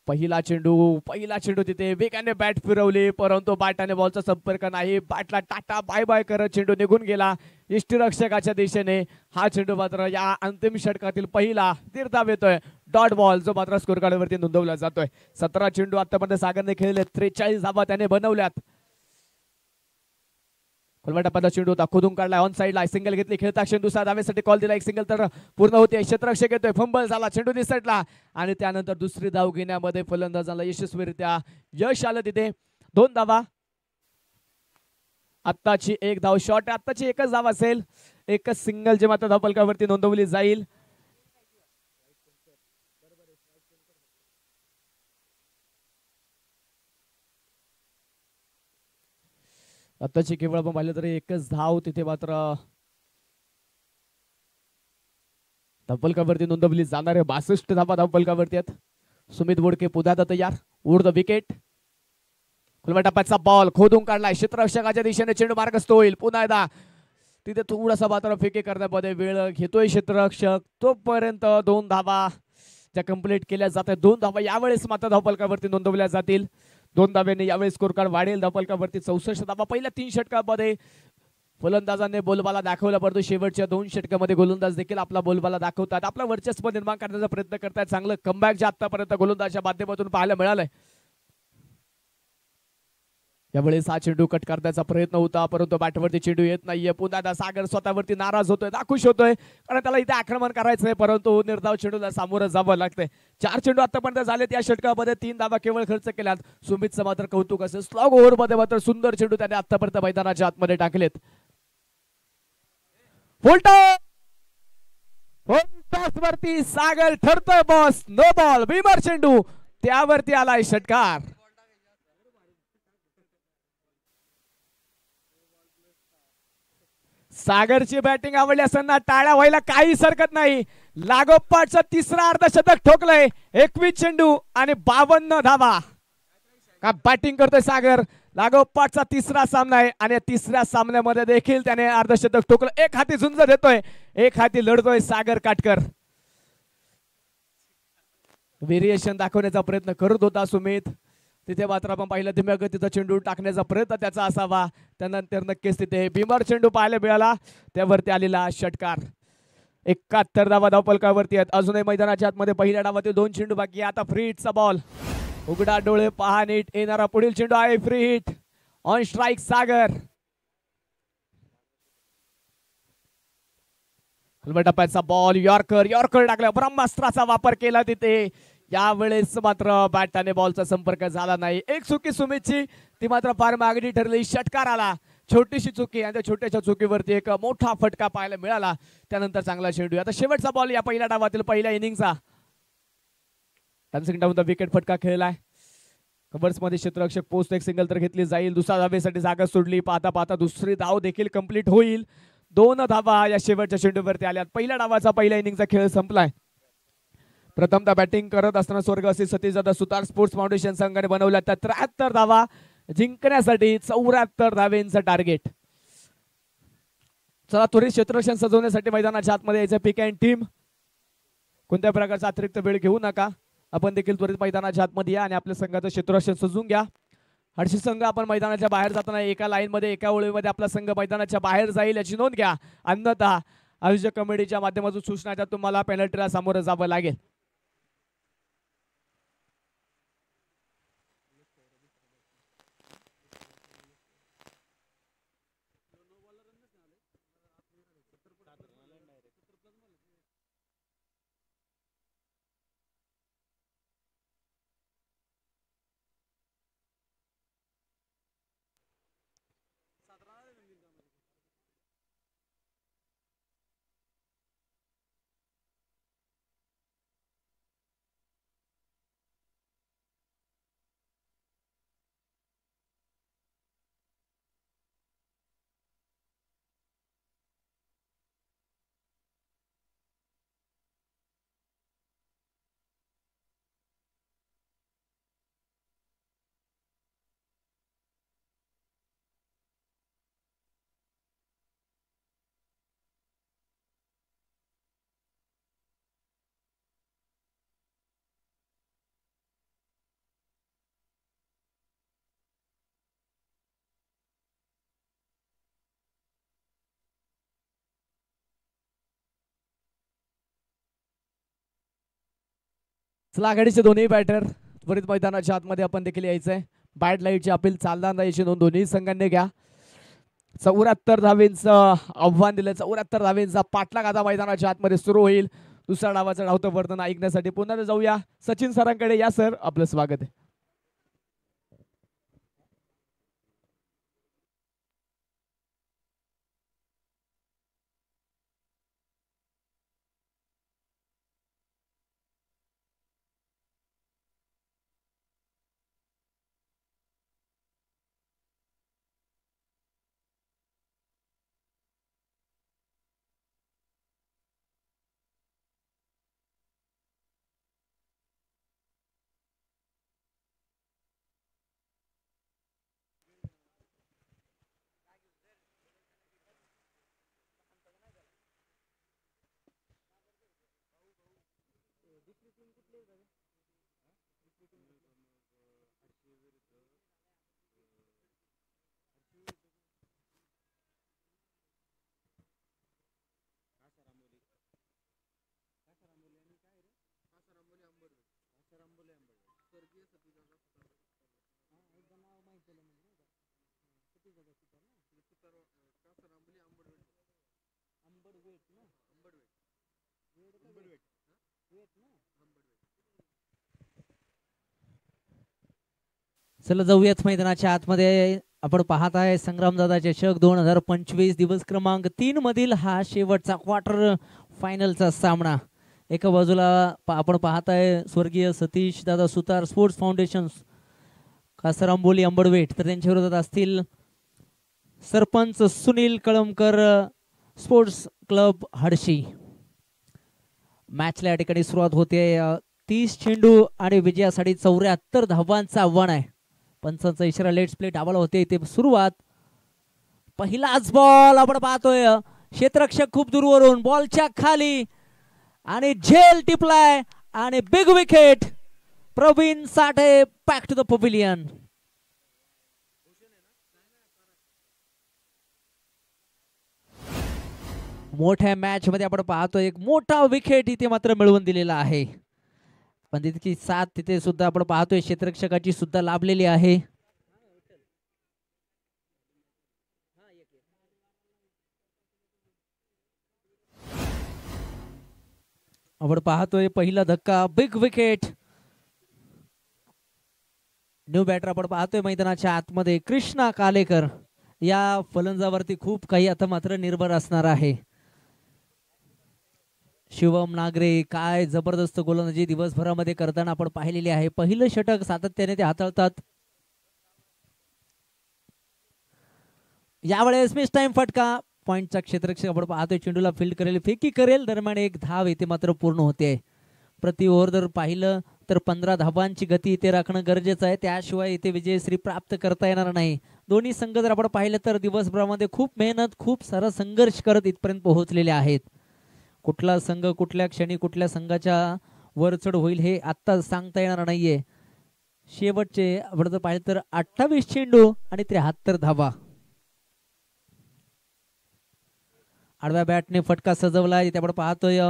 पहिला चेंडू तिथे वेगाने बॅट फिरवली, परंतु बॅटाने बॉलचा संपर्क नाही. बॅटला टाटा बाय बाय करत चेंडू निघून गेला यष्टीरक्षकाच्या दिशेने. हा चेंडू मात्र या अंतिम षटकातील पहिला तीर्थाव येतोय डॉट बॉल जो मात्र स्कोर कार्डवरती नोंदवला जातोय. 17 चेंडू आतापर्यंत सागरने खेळले, 43 धावा त्याने बनवल्यात. टप्प्याचा चेंडू होता, खोदून काढलाय, ऑन साईडला सिंगल घेतली. खेळता चेंडू धावेसाठी कॉल दिला. एक सिंगल तर पूर्ण होते. क्षेत्ररक्षक येतोय, फंबल झाला, चेंडू निसटला आणि त्यानंतर दुसरी धाव घेण्यामध्ये फलंदाजाला यशस्वीरित्या यश आलं. तिथे 2 धावा. आत्ताची 1 धाव शॉर्ट, आत्ताची एकच धाव असेल. एकच सिंगल जे मात्र धावफलकावरती नोंदवली जाईल. आताची केवळ आपण पाहिलं तरी एकच धाव तिथे मात्र धावफलकावरती नोंदवली जाणार आहे. 62 धावा धावफलकावरती आहेत. सुमित बोडके पुन्हा तयार. उड द विकेट. टप्प्याचा बॉल खोदून काढलाय, क्षेत्ररक्षकाच्या दिशेने चेंडू मार्गस्थ होईल. पुन्हा एकदा तिथे थोडासा मात्र फेके करण्यामध्ये वेळ घेतोय क्षेत्ररक्षक. तोपर्यंत 2 धावा ज्या कंप्लीट केल्या जातात, 2 धावा यावेळेस मात्र धावफलकावरती नोंदवल्या जातील. 2 धाव्यांनी यावेळेस स्कोर कार्ड वाढेल. धावफलकावरती 64 धावा. पहिल्या 3 षटकामध्ये फलंदाजांनी बोलबाला दाखवला, परंतु शेवटच्या 2 षटकामध्ये गोलंदाज देखील आपला बोलबाला दाखवतात, आपला वर्चस्व निर्माण करण्याचा प्रयत्न करतात. चांगलं कमबॅक जे आतापर्यंत गोलंदाजच्या माध्यमातून पाहायला मिळालंय. यावेळेस हा चेंडू कट करण्याचा प्रयत्न होता, परंतु बॅटवरती चेंडू येत नाहीये. पुन्हा सागर स्वतःवरती नाराज होतोय, नाखुश होतोय, कारण त्याला इथे आक्रमण करायचंय, परंतु निर्धाव चेंडूला सामोरं जावं लागतंय. 4 चेंडू आतापर्यंत झालेत या षटकामध्ये, 3 धावा केवळ खर्च केल्यात. सुमितचं मात्र कौतुक असेल, स्लॉग ओव्हरमध्ये मात्र सुंदर चेंडू त्याने आतापर्यंत मैदानाच्या आतमध्ये टाकलेत. वरती सागर ठरतोय बॉस, नो बॉल. भीमर चेंडू त्यावरती आलाय षटकार. सागरची बॅटिंग आवडली असताना टाळ्या व्हायला काहीच हरकत नाही. लागोपाठचं तिसरा अर्धशतक ठोकलंय. 21 चेंडू आणि 52 धावा. का बॅटिंग करतोय सागर. लागोपाठचा तिसरा सामना आहे आणि तिसऱ्या सामन्यामध्ये देखील त्याने अर्धशतक ठोकलं. एक हाती झुंज देतोय, एक हाती लढतोय सागर काटकर. व्हेरिएशन दाखवण्याचा प्रयत्न करत होता सुमित. तिथे मात्र आपण पाहिलं धीम्या गतीचा चेंडू टाकण्याचा प्रयत्न त्याचा असावा. त्यानंतर नक्कीच तिथे भीमर चेंडू पाहायला मिळाला, त्यावरती आलेला षटकार. 71 धावा धावफलकावरती आहेत. अजूनही मैदानाच्या आतमध्ये पहिल्या डावातील 2 चेंडू बाकी. आता फ्री हिटचा बॉल. उघडा डोळे पहा नीट, येणारा पुढील चेंडू आहे फ्री हिट. ऑन स्ट्राइक सागर. टप्प्याचा बॉल. यॉर्कर टाकला, ब्रह्मास्त्राचा वापर केला तिथे. यावेळेस मात्र बॅट आणि बॉलचा संपर्क झाला नाही. एक चुकी सुमितची, ती मात्र फार मागणी ठरली. षटकार आला, छोटीशी चुकी, आणि त्या छोट्याशा चुकीवरती एक मोठा फटका पाहायला मिळाला. त्यानंतर चांगला चेंडू. आता शेवटचा बॉल या पहिल्या डावातील, पहिल्या इनिंगचा. डाऊन द विकेट फटका खेळलाय. कव्हर्स मध्ये क्षेत्ररक्षक पोस्ट. एक सिंगल तर घेतली जाईल. दुसऱ्या धावेसाठी जागा सोडली. पाहता पाहता दुसरी धाव देखील कंप्लीट होईल. 2 धावा या शेवटच्या चेंडूवरती आल्यात. पहिल्या डावाचा पहिल्या इनिंगचा खेळ संपलाय. प्रथमतः बॅटिंग करत असताना स्वर्गवासी सतीश दादा सुतार स्पोर्ट्स फाउंडेशन संघाने बनवल्या 73 धावा जिंकण्यासाठी 74 धावेंचं टार्गेट. चला त्वरित क्षेत्ररक्षण सजवण्यासाठी मैदानाच्या आतमध्ये यायचं. पिक अँड टीम, कोणत्या प्रकारचा अतिरिक्त वेळ घेऊ नका. आपण देखील त्वरित मैदानाच्या आतमध्ये या आणि आपल्या संघाचं क्षेत्ररक्षण सजवून घ्या. 800 संघ आपण मैदानाच्या बाहेर जाताना एका लाईन मध्ये, एका ओळीमध्ये आपला संघ मैदानाच्या बाहेर जाईल याची नोंद घ्या. अन्यथा आयोजक कमिटीच्या माध्यमातून सूचना तुम्हाला पेनल्टीला सामोरं जावं लागेल. चला आघाडीचे दोन्ही बॅटर त्वरित मैदानाच्या आतमध्ये आपण देखील यायचंय. बॅट लाईटची अपील चालणार नाही याची नोंद दोन्ही संघांनी घ्या. 74 धावेंचं आव्हान दिलं. 74 धावेंचा पाठलाग आता मैदानाच्या आतमध्ये सुरू होईल. दुसऱ्या डावाचं धावतं वर्णन ऐकण्यासाठी पुन्हा जाऊया सचिन सरांकडे. या सर, आपलं स्वागत आहे. चला जाऊयात मैदानाच्या आतमध्ये. आपण पाहत आहे संग्रामदादा चषक 2025 दिवस क्रमांक 3 मधील हा शेवटचा क्वार्टर फायनलचा सामना. एका बाजूला आपण पाहत आहे स्वर्गीय सतीश दादा सुतार स्पोर्ट्स फाउंडेशन कासरांबोली अंबडवेट, तर त्यांच्या विरोधात असतील सरपंच सुनील कळमकर स्पोर्ट्स क्लब हडशी. मॅचला या ठिकाणी सुरुवात होते. 30 चेंडू आणि विजयासाठी 74 धावांचं आव्हान आहे. पंचांचा इशारा लेट्स प्ले डावाला होते इथे सुरुवात. पहिलाच बॉल आपण पाहतोय, क्षेत्ररक्षक खूप दूरवरून बॉलच्या खाली आणि झेल टिपलाय आणि big wicket. Praveen Sathe back to the pavilion. मोठ्या मॅच मध्ये आपण पाहतोय एक मोठा विकेट इथे मात्र मिळवून दिलेला आहे. पण तितकी साथ तिथे सुद्धा आपण पाहतोय क्षेत्ररक्षकाची सुद्धा लाभलेली आहे. आपण पाहतोय पहिला धक्का बिग विकेट. न्यू बॅटर आपण पाहतोय मैदानाच्या आतमध्ये कृष्णा कालेकर. या फलंदाजावरती खूप काही आता मात्र निर्भर असणार आहे. शिवम नागरे काय जबरदस्त गोलंदाजी दिवसभरामध्ये करताना आपण पाहिलेली आहे. पहिलं षटक सातत्याने ते हाताळतात. यावेळेस मिस टाइम फटका. पॉइंटचा क्षेत्ररक्षक आपण पाहतोय चेंडूला फील्ड करेल, फेकी करेल, दरम्यान एक धाव इथे मात्र पूर्ण होते. प्रति ओव्हर जर पाहिलं तर 15 धावांची गती इथे राखणं गरजेचं आहे. त्याशिवाय इथे विजयश्री प्राप्त करता येणार नाही. दोन्ही संघ जर आपण पाहिलं तर दिवसभरामध्ये खूप मेहनत, खूप सारा संघर्ष करत इथपर्यंत पोहोचलेले आहेत. कुठला संघ कुठल्या क्षणी कुठल्या संघाच्या वर चढ होईल हे आता सांगता येणार नाहीये. शेवटचे आपण जर पाहिलं तर 28 चेंडू आणि 73 धावा. आडव्या बॅटने फटका सजवला. इथे आपण पाहतोय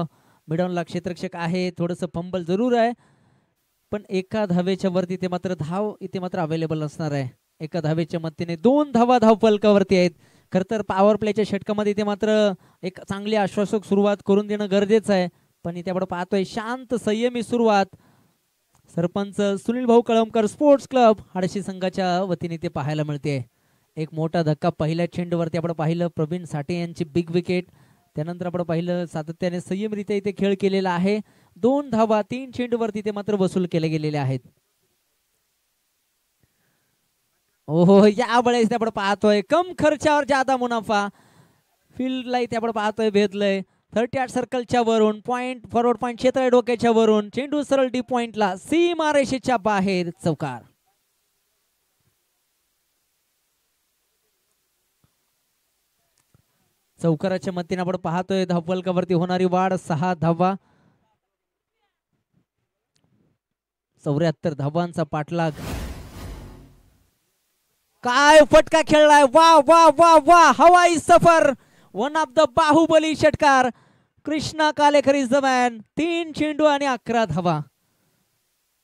मिडॉनला क्षेत्ररक्षक आहे. थोडंसं फंबल जरूर आहे, पण एका धावेच्या वरती इथे मात्र धाव इथे मात्र अवेलेबल असणार आहे. एका धावेच्या मदतीने 2 धावा धाव फलकावरती आहेत. खर तर पॉवर प्लेच्या षटकामध्ये इथे मात्र एक चांगली आश्वासक सुरुवात करून देणं गरजेचं आहे. पण इथे आपण पाहतोय शांत संयमी सुरुवात सरपंच सुनील भाऊ कळमकर स्पोर्ट्स क्लब हडशी संघाच्या वतीने इथे पाहायला मिळते. एक मोठा धक्का पहिल्या चेंडूवरती आपण पाहिलं प्रवीण साठे यांची बिग विकेट. त्यानंतर आपण पाहिलं सातत्याने संयमरित्या इथे खेळ केलेला आहे. 2 धावा 3 चेंडूवरती ते मात्र वसूल केले गेलेले आहेत. ओहो, यावेळेस आपण पाहतोय कम खर्चावर जादा मुनाफा. फील्डला इथे आपण पाहतोय भेदलंय 38 सर्कलच्या वरून पॉइंट फॉरवर्ड पॉइंट क्षेत्र डोक्याच्या वरून चेंडू सरळ डी पॉइंटला सीमारेषेच्या बाहेर चौकार. चौकाराच्या मदतीने आपण पाहतोय धावफलकावरती होणारी वाढ 6 धावा. 74 धावांचा पाठलाग. काय फटका खेळलाय. वा वा वा वा, हवाई सफर. वन ऑफ द बाहुबली षटकार. Krishna Kalekar is the man. 3 चेंडू आणि 11 धावा.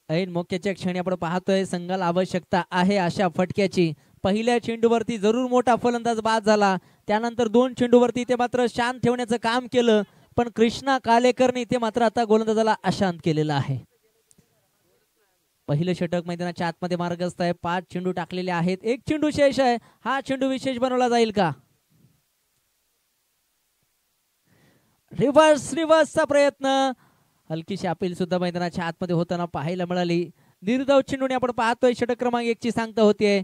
ऐन मोक्याच्या क्षणी आपण पाहतोय संघाला आवश्यकता आहे अशा फटक्याची. पहिल्या चेंडूवरती जरूर मोठा फलंदाज बाद झाला, त्यानंतर 2 चेंडूवरती ते मात्र शांत ठेवण्याचं काम केलं, पण कृष्णा कालेकरने ते मात्र आता गोलंदाजाला अशांत केलेलं आहे. पहिलं षटक मैदानाच्या आतमध्ये मार्गस्थ आहे. 5 चेंडू टाकलेले आहेत. 1 चेंडू शेष आहे. हा चेंडू विशेष बनवला जाईल का? रिव्हर्सचा प्रयत्न. हलकीशी अपील सुद्धा मैदानाच्या आतमध्ये होताना पाहायला मिळाली. निर्धाव चेंडूने आपण पाहतोय षटक क्रमांक 1 ची सांगता होतीये.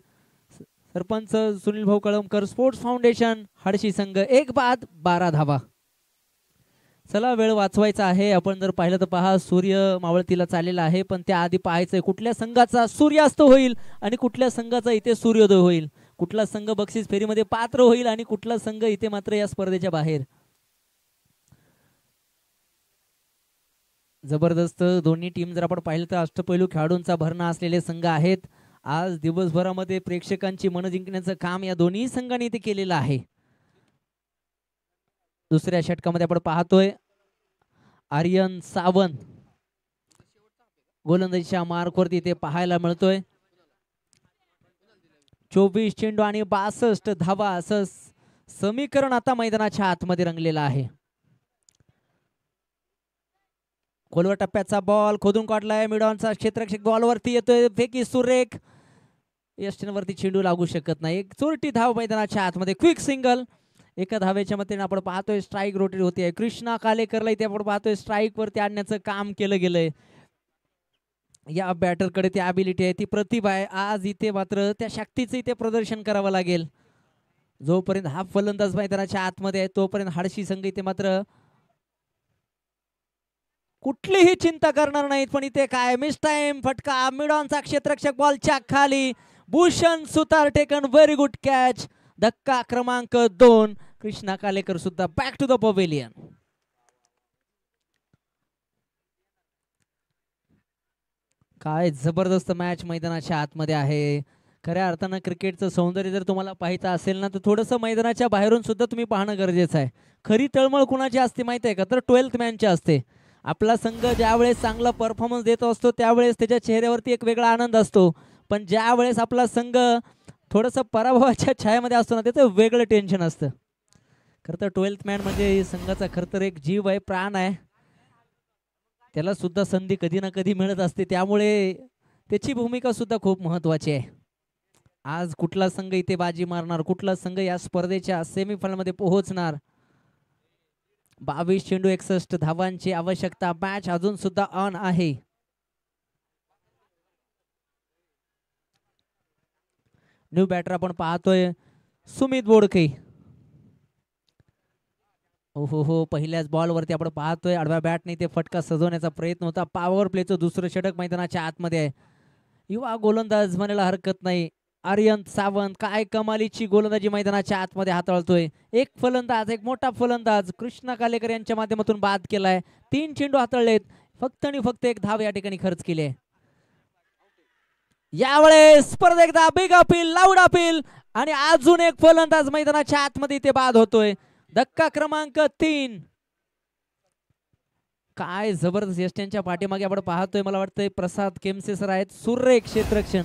सरपंच सुनील भाऊ कळमकर स्पोर्ट्स फाउंडेशन हडशी संघ 1 बाद 12 धावा. चला वेळ वाचवायचा आहे. आपण जर पाहिलं तर पहा सूर्य मावळतीला चाललेला आहे, पण त्या आधी पाहायचंय कुठल्या संघाचा सूर्यास्त होईल आणि कुठल्या संघाचा इथे सूर्योदय होईल. कुठला संघ बक्षीस फेरीमध्ये पात्र होईल आणि कुठला संघ इथे मात्र या स्पर्धेच्या बाहेर. जबरदस्त दोन्ही टीम जर आपण पाहिलं तर अष्टपैलू खेळाडूंचा भरणा असलेले संघ आहेत. आज दिवसभरामध्ये प्रेक्षकांची मन जिंकण्याचं काम या दोन्ही संघांनी इथे केलेलं आहे. दुसऱ्या षटकामध्ये आपण पाहतोय आर्यन सावंत. गोलंदाजीच्या मार्कवरती ते पाहायला मिळतोय. 24 चेंडू आणि 62 धावा असं समीकरण आता मैदानाच्या आतमध्ये रंगलेलं आहे. खोलवर टप्प्याचा बॉल खोदून काढलाय. मिडॉनचा क्षेत्ररक्षक बॉलवरती येतोय. फेकी सुरेख. यष्टींवरती चेंडू लागू शकत नाही. एक चोरटी धाव मैदानाच्या आतमध्ये. Quick single. एका धावेच्या मतेने आपण पाहतोय स्ट्राईक रोटेट होते. कृष्णा कालेकरला इथे आपण पाहतोय स्ट्राईक वरती आणण्याचं काम केलं गेलंय. या बॅटरकडे ती ॲबिलिटी आहे, ती प्रतिभा आहे. आज इथे मात्र त्या शक्तीचं इथे प्रदर्शन करावं लागेल. जोपर्यंत हा फलंदाज मैदानाच्या आतमध्ये आहे तोपर्यंत हडशी संघ इथे मात्र कुठलीही चिंता करणार नाहीत. पण इथे काय मिस टाइम फटका. मिडॉनचा क्षेत्ररक्षक बॉलच्या खाली. भूषण सुतार टेकन. Very good catch. धक्का क्रमांक 2. कृष्णा कालेकर सुद्धा बॅक टू द पवेलियन. काय जबरदस्त मॅच मैदानाच्या आतमध्ये आहे. खऱ्या अर्थानं क्रिकेटचं सौंदर्य जर तुम्हाला पाहायचं असेल ना तर थोडंसं मैदानाच्या बाहेरून सुद्धा तुम्ही पाहणं गरजेचं आहे. खरी तळमळ कुणाची असते माहिती आहे का? तर 12th मॅनची असते. आपला संघ ज्यावेळेस चांगला परफॉर्मन्स देत असतो त्यावेळेस त्याच्या चेहऱ्यावरती एक वेगळा आनंद असतो. पण ज्यावेळेस आपला संघ थोडंसं पराभवाच्या छायामध्ये असतो ना त्याचं वेगळं टेन्शन असतं. खरं तर 12th मॅन म्हणजे संघाचा खरं तर एक जीव आहे, प्राण आहे. त्याला सुद्धा संधी कधी ना कधी मिळत असते, त्यामुळे त्याची भूमिका सुद्धा खूप महत्त्वाची आहे. आज कुठला संघ इथे बाजी मारणार, कुठला संघ या स्पर्धेच्या सेमीफायनलमध्ये पोहोचणार. 22 चेंडू 61 धावांची आवश्यकता. मॅच अजून सुद्धा ऑन आहे. न्यू बॅटर आपण पाहतोय सुमित बोडके. हो पहिल्याच बॉलवरती आपण पाहतोय आडव्या बॅटने ते फटका सजवण्याचा प्रयत्न होता. पॉवर प्लेचं दुसरं षटक मैदानाच्या आतमध्ये आहे. युवा गोलंदाज म्हणायला हरकत नाही. आर्यन सावंत काय कमालीची गोलंदाजी मैदानाच्या आतमध्ये हाताळतोय. एक फलंदाज, एक मोठा फलंदाज कृष्णा कालेकर यांच्या माध्यमातून बाद केलाय. 3 चेंडू हाताळलेत. फक्त आणि फक्त एक धाव या ठिकाणी खर्च केली आहे. यावेळेस परत एकदा बिग अपील, लाऊड अपील आणि अजून एक फलंदाज मैदानाच्या आतमध्ये इथे बाद होतोय. धक्का क्रमांक 3. काय जबरदस्त यष्ट्यांच्या पाठीमागे आपण पाहतोय. मला वाटतंय प्रसाद केमसे सर आहेत. सुरेख क्षेत्ररक्षण.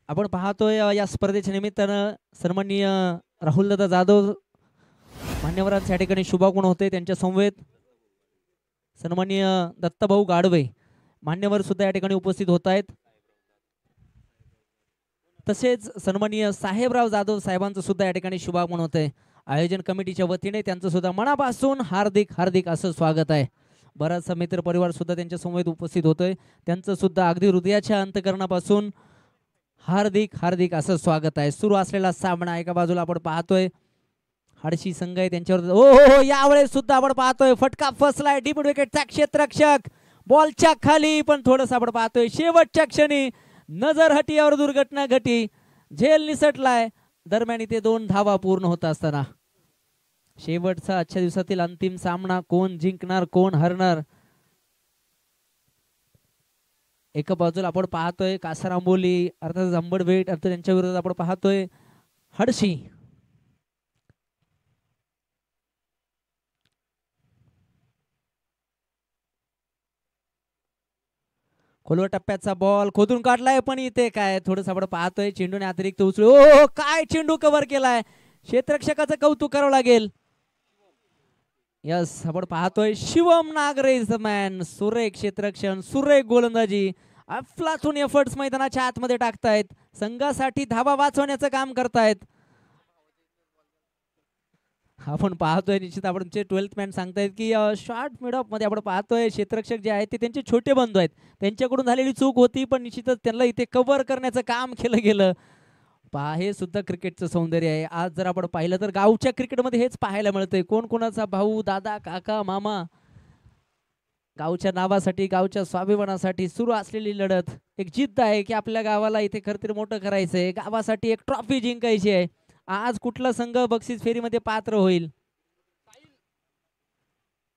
आपण पाहतोय या स्पर्धेच्या निमित्तानं सन्माननीय राहुलदादा जाधव मान्यवरांच्या ठिकाणी शुभागमन होते. त्यांच्या समवेत सन्माननीय दत्ताभाऊ गाडवे मान्यवर सुद्धा या ठिकाणी उपस्थित होत आहेत. तसेच सन्माननीय साहेबराव जाधव साहेबांचं सुद्धा या ठिकाणी शुभागमन होत आहे. आयोजन कमिटीच्या वतीने त्यांचं सुद्धा मनापासून हार्दिक हार्दिक असं स्वागत आहे. बराचसा मित्र परिवार सुद्धा त्यांच्या समवेत उपस्थित होतोय. त्यांचं सुद्धा अगदी हृदयाच्या अंतकरणापासून हार्दिक हार्दिक असं स्वागत आहे. सुरू असलेला सामना एका बाजूला आपण पाहतोय हडशी संघ आहे त्यांच्यावर. हो यावेळेस सुद्धा आपण पाहतोय फटका फसलाय. डीप विकेटचा क्षेत्ररक्षक बॉलच्या खाली. पण थोडंसं आपण पाहतोय शेवटच्या क्षणी नजर हटीवर दुर्घटना घटी. झेल निसटलाय. दरम्यान इथे 2 धावा पूर्ण होत असताना शेवटचा आजच्या दिवसातील अंतिम सामना कोण जिंकणार कोण हरणार. एका बाजूला आपण पाहतोय कासार आंबोली अर्थात जांभडवेट अर्थात त्यांच्या विरोधात आपण पाहतोय हडशी. खोलवर टप्प्याचा बॉल खोदून काढलाय. पण इथे काय थोडंसं आपण पाहतोय चेंडूने अतिरिक्त उचलू. ओ काय चेंडू कव्हर केलाय. क्षेत्ररक्षकाचं कौतुक करावं लागेल. यस आपण पाहतोय Shivam Nagare is the man. सुरेख क्षेत्ररक्षण, सुरेख गोलंदाजी, अफलातून एफर्ट्स मैदानाच्या आतमध्ये टाकतायत. संघासाठी धावा वाचवण्याचं काम करतायत. आपण पाहतोय निश्चित आपण 12th मॅन सांगतायत की शॉर्ट मिड ऑफ मध्ये आपण पाहतोय क्षेत्ररक्षक जे आहेत ते त्यांचे छोटे बंधू आहेत. त्यांच्याकडून झालेली चूक होती पण निश्चितच त्यांना इथे कव्हर करण्याचं काम केलं गेलं. पहा हे सुद्धा क्रिकेटचं सौंदर्य आहे. आज जर आपण पाहिलं तर गावच्या क्रिकेटमध्ये हेच पाहायला मिळतंय. कोण कोणाचा भाऊ, दादा, काका, मामा. गावच्या नावासाठी, गावच्या स्वाभिमानासाठी सुरू असलेली लढत. एक जिद्द आहे की आपल्या गावाला इथे खरंतर मोठं करायचंय. गावासाठी एक ट्रॉफी जिंकायची आहे. आज कुठला संघ बक्षीस फेरीमध्ये पात्र होईल.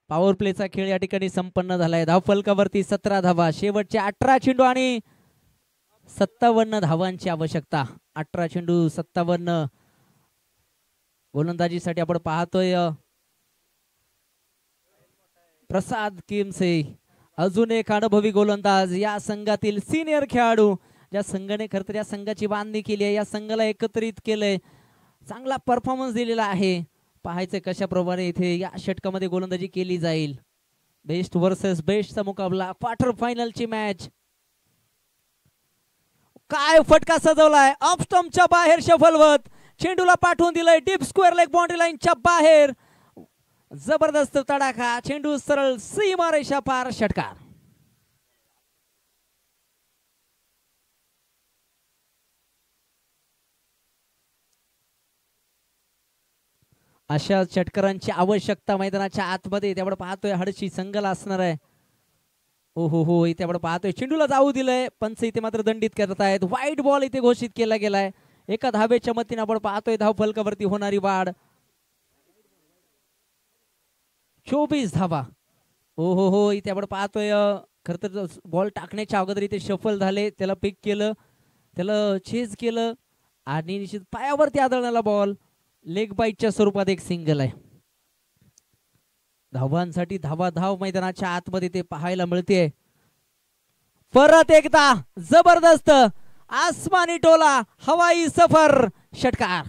पॉवर प्लेचा खेळ या ठिकाणी संपन्न झालाय. धावफलकावरती 17 धावा. शेवटचे 18 चेंडू आणि 57 धावांची आवश्यकता. 18 चेंडू 57. गोलंदाजीसाठी आपण पाहतोय प्रसाद किमसे, अजून एक अनुभवी गोलंदाज या संघातील सिनियर खेळाडू, ज्या संघाने खरं तर या संघाची बांधणी केली आहे, या संघाला एकत्रित केलंय, चांगला परफॉर्मन्स दिलेला आहे. पाहायचं कशाप्रमाणे इथे या षटकामध्ये गोलंदाजी केली जाईल. बेस्ट वर्सेस बेस्टचा मुकाबला, क्वार्टर फायनलची मॅच. काय फटका सजवलाय, ऑफ स्टंपच्या बाहेर शफलवत चेंडूला पाठवून दिलंय डीप स्क्वेअर लेग बाउंड्री लाईनच्या बाहेर. जबरदस्त तडाखा, चेंडू सरळ सीमारेषा पार, षटकार. अशा षटकारांची आवश्यकता मैदानाच्या आतमध्ये. त्यामुळे पाहतोय हडशी संघाला असणार आहे. हो इथे आपण पाहतोय चेंडूला जाऊ दिलंय, पंच इथे मात्र दंडित करतायत. वाईट बॉल इथे घोषित केला गेलाय. एका धावेच्या मतीने आपण पाहतोय धाव फलकावरती होणारी वाढ 24 धावा. हो इथे आपण पाहतोय खर तर बॉल टाकण्याच्या अगोदर इथे शफल झाले, त्याला पिक केलं, त्याला चेज केलं आणि निश्चित पायावरती आदळणारा बॉल लेग बाईटच्या स्वरूपात एक सिंगल आहे. धावांसाठी धावाधाव मैदानाच्या आतमध्ये ते पाहायला मिळते. परत एकदा जबरदस्त आसमानी टोला, हवाई सफर, षटकार.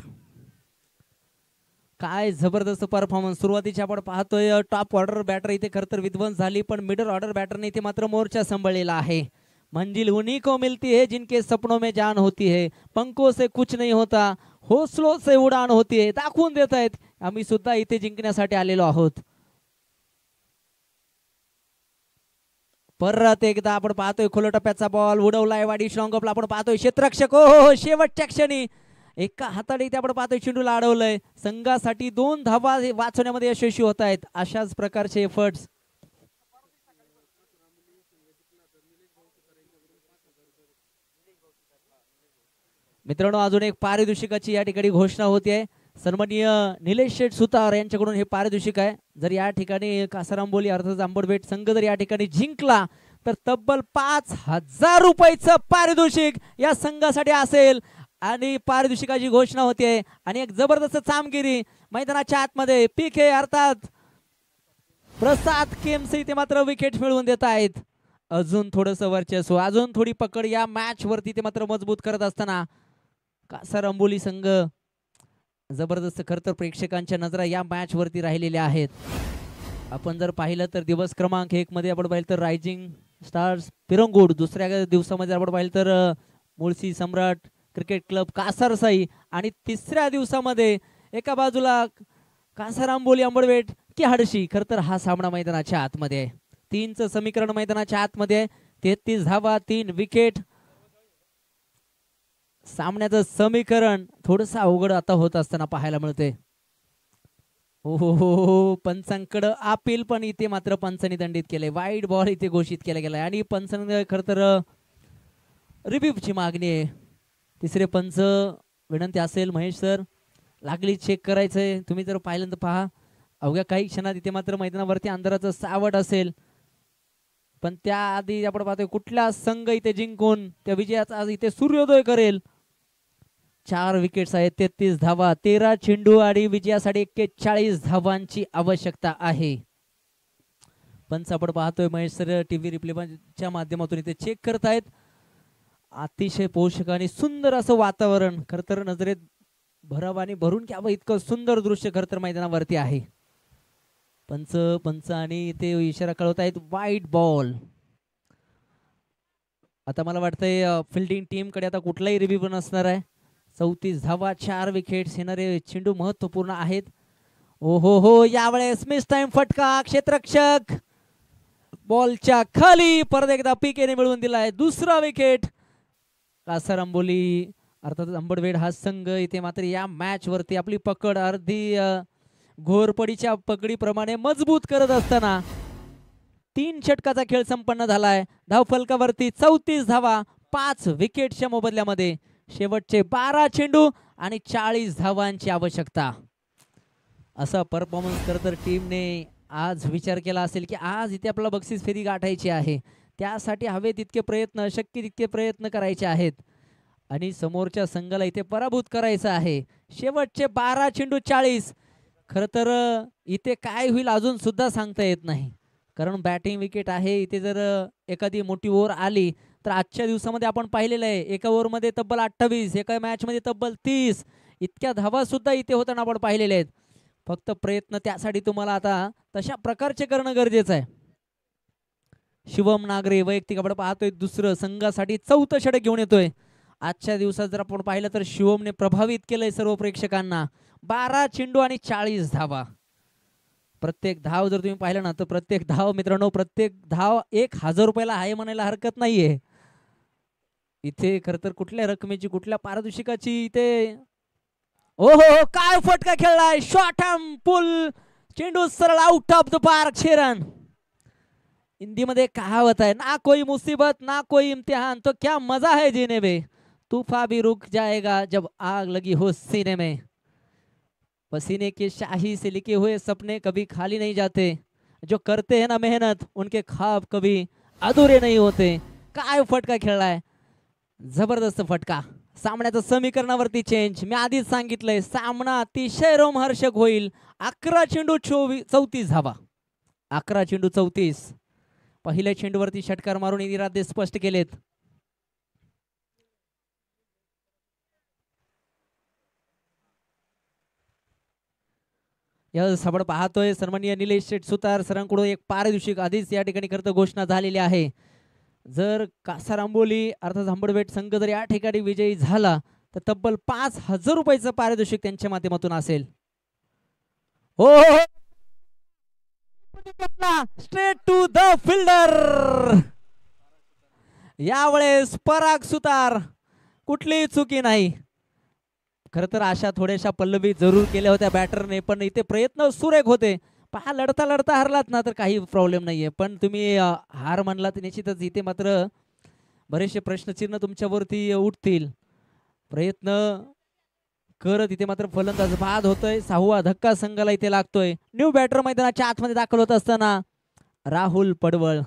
काय जबरदस्त परफॉर्मन्स. सुरुवातीच्या आपण पाहतोय टॉप ऑर्डर बॅटर इथे खरं तर विध्वंस झाली, पण मिडल ऑर्डर बॅटरने इथे मात्र मोर्चा सांभाळलेला आहे. मंजिल उन्हीं को मिलती है जिनके सपनों में जान होती है, पंखों से कुछ नहीं होता, हौसलों से उडान होती है. दाखवून देत आहेत आम्ही सुद्धा इथे जिंकण्यासाठी आलेलो आहोत. परत एकदा आपण पाहतोय खुल्या टप्प्याचा बॉल उडवलाय वाडी श्रॉंगअपला. आपण पाहतोय क्षेत्ररक्षक हो शेवटच्या क्षणी एका हाताने इथे आपण पाहतोय चेंडूला अडवलंय. संघासाठी 2 धावा वाचवण्यामध्ये यशस्वी होत आहेत. अशाच प्रकारचे एफर्ट्स मित्रांनो. अजून एक पारितोषिकाची या ठिकाणी घोषणा होते. सन्माननीय निलेश शेठ सुतार यांच्याकडून हे पारितोषिक आहे. जर या ठिकाणी कासारांबोली अर्थात आंबडबेट संघ जर या ठिकाणी जिंकला तर तब्बल 5000 रुपयाचं पारितोषिक या संघासाठी असेल. आणि पारितोषिकाची घोषणा होते आणि एक जबरदस्त कामगिरी मैदानाच्या आतमध्ये पीके अर्थात प्रसाद केमसे इथे मात्र विकेट मिळवून देत आहेत. अजून थोडंसं वर्चस्व, अजून थोडी पकड या मॅच वरती ते मात्र मजबूत करत असताना कासार अंबोली संघ जबरदस्त. खरं तर प्रेक्षकांच्या नजरा या मॅच वरती राहिलेल्या आहेत. आपण जर पाहिलं तर दिवस क्रमांक 1 मध्ये आपण पाहिलं तर रायझिंग स्टार्स पिरंगुड, दुसऱ्या दिवसामध्ये आपण पाहिलं तर मुळशी सम्राट क्रिकेट क्लब कासारसाई आणि तिसऱ्या दिवसामध्ये एका बाजूला कासार आंबोली अंबडवेट की हडशी. खरं तर हा सामना मैदानाच्या आतमध्ये आहे. 3चं समीकरण मैदानाच्या आतमध्ये आहे. 33 धावा 3 विकेट. सामन्याचं समीकरण थोडंसं अवघड आता होत असताना पाहायला मिळते. हो पंचांकडे अपील, पण इथे मात्र पंचांनी दंडित केले. वाईट बॉल इथे घोषित केला गेलाय आणि पंचांनी खरं तर रिव्ह्यूची मागणी आहे. तिसरे पंच विनंती असेल महेश सर, लागली चेक करायचंय. तुम्ही जर पाहिलं तर पहा, अवघ्या काही क्षणात इथे मात्र मैदानावरती अंधाराचं सावट असेल. पण त्याआधी आपण पाहतोय कुठला संघ इथे जिंकून त्या विजयाचा आज इथे सूर्योदय करेल. 4 विकेट्स आहेत, 33 धावा, 13 चेंडू आणि विजयासाठी 41 धावांची आवश्यकता आहे. पंच आपण पाहतोय महेश सर टीव्ही रिप्लेच्या माध्यमातून इथे चेक करतायत. अतिशय पोषक आणि सुंदर असं वातावरण, खर तर नजरेत भराव आणि भरून घ्यावं इतकं सुंदर दृश्य खर तर मैदानावरती आहे. पंच आणि ते इशारा कळवत आहेत वाईट बॉल. आता मला वाटतंय फिल्डिंग टीम कडे आता कुठलाही रिव्ह्यू नसणार आहे. 34 धावा 4 विकेट्स, येणारे चेंडू महत्वपूर्ण आहेत. हो यावेळेस मिस टाइम फटका, क्षेत्ररक्षक बॉलच्या खाली परत एकदा पीकेने मिळवून दिलाय. दुसरा विकेट. कासार अंबोली अर्थात अंबडवेड हा संघ इथे मात्र या मॅच वरती आपली पकड अर्धी घोरपडीच्या पकडीप्रमाणे मजबूत करत असताना 3 षटकाचा खेळ संपन्न झालाय. धाव फलकावरती 34 धावा 5 विकेटच्या मोबदल्यामध्ये शेवटचे 12 चेंडू आणि 40 धावांची आवश्यकता. असा परफॉर्मन्स खरं तर टीमने आज विचार केला असेल की आज इथे आपल्याला बक्षीस फेरी गाठायची आहे. त्यासाठी हवे तितके प्रयत्न, शक्य तितके प्रयत्न करायचे आहेत आणि समोरच्या संघाला इथे पराभूत करायचं आहे. शेवटचे 12 चेंडू 40. खरं तर इथे काय होईल अजून सुद्धा सांगता येत नाही, कारण बॅटिंग विकेट आहे. इथे जर एखादी मोठी ओव्हर आली तर आजच्या दिवसामध्ये आपण पाहिलेलं आहे, एका ओव्हरमध्ये तब्बल 28, एका मॅचमध्ये तब्बल 30 इतक्या धावा सुद्धा इथे होताना आपण पाहिलेले आहेत. फक्त प्रयत्न त्यासाठी तुम्हाला आता तशा प्रकारचे करणं गरजेचं आहे. शिवम नागरे वैयक्तिक आपण पाहतोय दुसरं, संघासाठी 4थं षटक घेऊन येतोय. आजच्या दिवसात जर आपण पाहिलं तर शिवमने प्रभावित केलंय सर्व प्रेक्षकांना. 12 चेंडू आणि 40 धावा. प्रत्येक धाव जर तुम्ही पाहिलं ना तर प्रत्येक धाव मित्रांनो, प्रत्येक धाव 1000 रुपयाला आहे म्हणायला हरकत नाहीये. इथे खर तर कुठल्या रकमेची, कुठल्या पारितोषिकाची इथे ओहो काय फटका खेळलाय. शॉर्ट आर्म पुल, चेंडू सरळ आउट ऑफ द पार्क. शेरन हिंदी मध्ये कहावत है, ना कोई मुसीबत ना कोई इम्तिहान तो क्या मजा है जीने में, तूफा भी रुक जाएगा जब आग लगी हो सीने में. पसीने की शाही से लिखे हुए सपने कभी खाली नहीं जाते, जो करते हैं ना मेहनत उनके ख्वाब कभी अधूरे नहीं होते. काय फटका खेळलाय, जबरदस्त फटका. सामन्याचं समीकरणावरती चेंज. मी आधीच सांगितलंय सामना अतिशय रोमहर्षक होईल. 11 चेंडू 34 धावा. 11 चेंडू 34. पहिल्या चेंडूवरती षटकार मारून इरादे स्पष्ट केलेत. या साबड पाहतोय सन्माननीय निलेश शेठ सुतार सरांकडून एक पारितोषिक आधीच या ठिकाणी खरं तर घोषणा झालेली आहे. जर कासार आंबोली अर्थात हंबडवेट संघ जर या ठिकाणी विजयी झाला तर तब्बल 5000 रुपयाचं पारितोषिक त्यांच्या माध्यमातून असेल. हो स्ट्रेट टू द फिल्डर. यावेळेस पराग सुतार, कुठलीही चुकी नाही. खर तर अशा थोड्याशा पल्लवी जरूर केल्या होत्या बॅटरने, पण इथे प्रयत्न सुरेख होते. पहा लढता लढता हरलात ना तर काही प्रॉब्लेम नाहीये, पण तुम्ही हार म्हणला तर निश्चितच इथे मात्र बरेचसे प्रश्नचिन्ह तुमच्यावरती उठतील. प्रयत्न करत इथे मात्र फलंदाज बाद होतोय. 6वा धक्का संघाला इथे लागतोय. न्यू बॅटर मैदानाच्या आतमध्ये दाखल होत असताना राहुल पडवळ.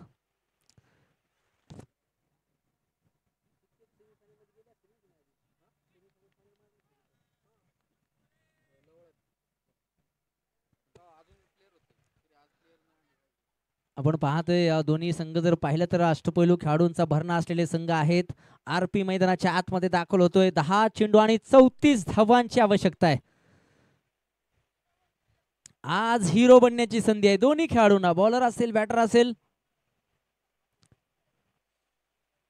आपण पाहतोय दोन्ही संघ जर पाहिलं तर अष्टपैलू खेळाडूंचा भरणा असलेले संघ आहेत. आरपी मैदानाच्या आतमध्ये दाखल होतोय. 10 चेंडू आणि 34 धावांची आवश्यकता आहे. आज हिरो बनण्याची संधी आहे दोन्ही खेळाडूंना, बॉलर असेल बॅटर असेल.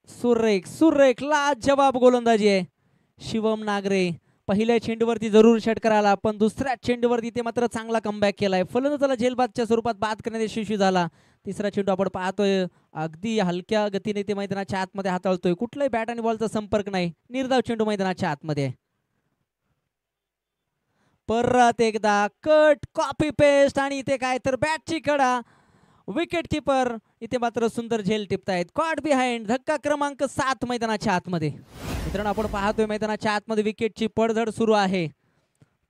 सुरेख सुरेख लाजवाब गोलंदाजी आहे. शिवम नागरे पहिल्या चेंडूवरती जरूर षटकार आला, पण दुसऱ्या चेंडूवरती ते मात्र चांगला कमबॅक केलाय. फलंदाजाला झेलबादच्या स्वरूपात बाद करण्यात यशस्वी झाला. तिसरा चेंडू आपण पाहतोय अगदी हलक्या गतीने ते मैदानाच्या आतमध्ये हाताळतोय. कुठलाही बॅट आणि बॉलचा संपर्क नाही. निर्धाव चेंडू मैदानाच्या आतमध्ये. परत एकदा कट कॉपी पेस्ट आणि इथे काय तर बॅटची कडा. विकेट किपर इथे मात्र सुंदर झेल टिपतायत. कॉट बिहाइंड धक्का क्रमांक 7 मैदानाच्या आतमध्ये. मित्रांनो आपण पाहतोय मैदानाच्या आतमध्ये विकेटची पडझड सुरू आहे.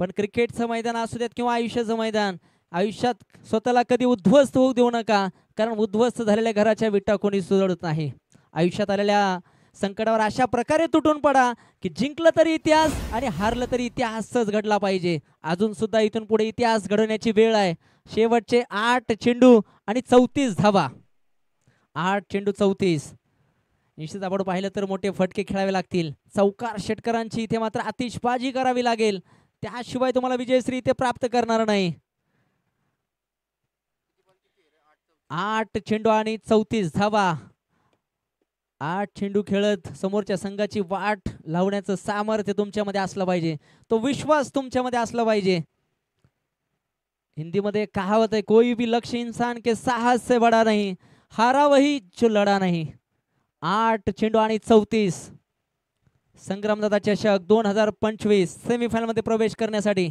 पण क्रिकेटचं मैदान असू देत किंवा आयुष्याचं मैदान, आयुष्यात स्वतःला कधी उद्ध्वस्त होऊ देऊ नका, कारण उद्ध्वस्त झालेल्या घराच्या विटा कोणी सुधारत नाही. आयुष्यात आलेल्या संकटावर अशा प्रकारे तुटून पडा की जिंकलं तरी इतिहास आणि हारलं तरी इतिहासच घडला पाहिजे. अजून सुद्धा इथून पुढे इतिहास घडवण्याची वेळ आहे. शेवटचे 8 चेंडू आणि 34 धावा. 8 चेंडू 34. निश्चित आपण पाहिलं तर मोठे फटके खेळावे लागतील. चौकार षटकारांची इथे मात्र आतिषबाजी करावी लागेल, त्याशिवाय तुम्हाला विजयश्री इथे प्राप्त करणार नाही. 8 चेंडू आणि 34 धावा. 8 चेंडू खेळत समोरच्या संघाची वाट लावण्याचं सामर्थ्य तुमच्यामध्ये असलं पाहिजे, तो विश्वास तुमच्यामध्ये असला पाहिजे. हिंदी मध्ये कहावत है, कोई भी लक्ष्य इंसान के साहस से बड़ा नहीं, हारा वही जो लढा नहीं. 8 चेंडू आणि 34. संग्रामदादा चषक 2025 सेमीफायनल मध्ये प्रवेश करण्यासाठी.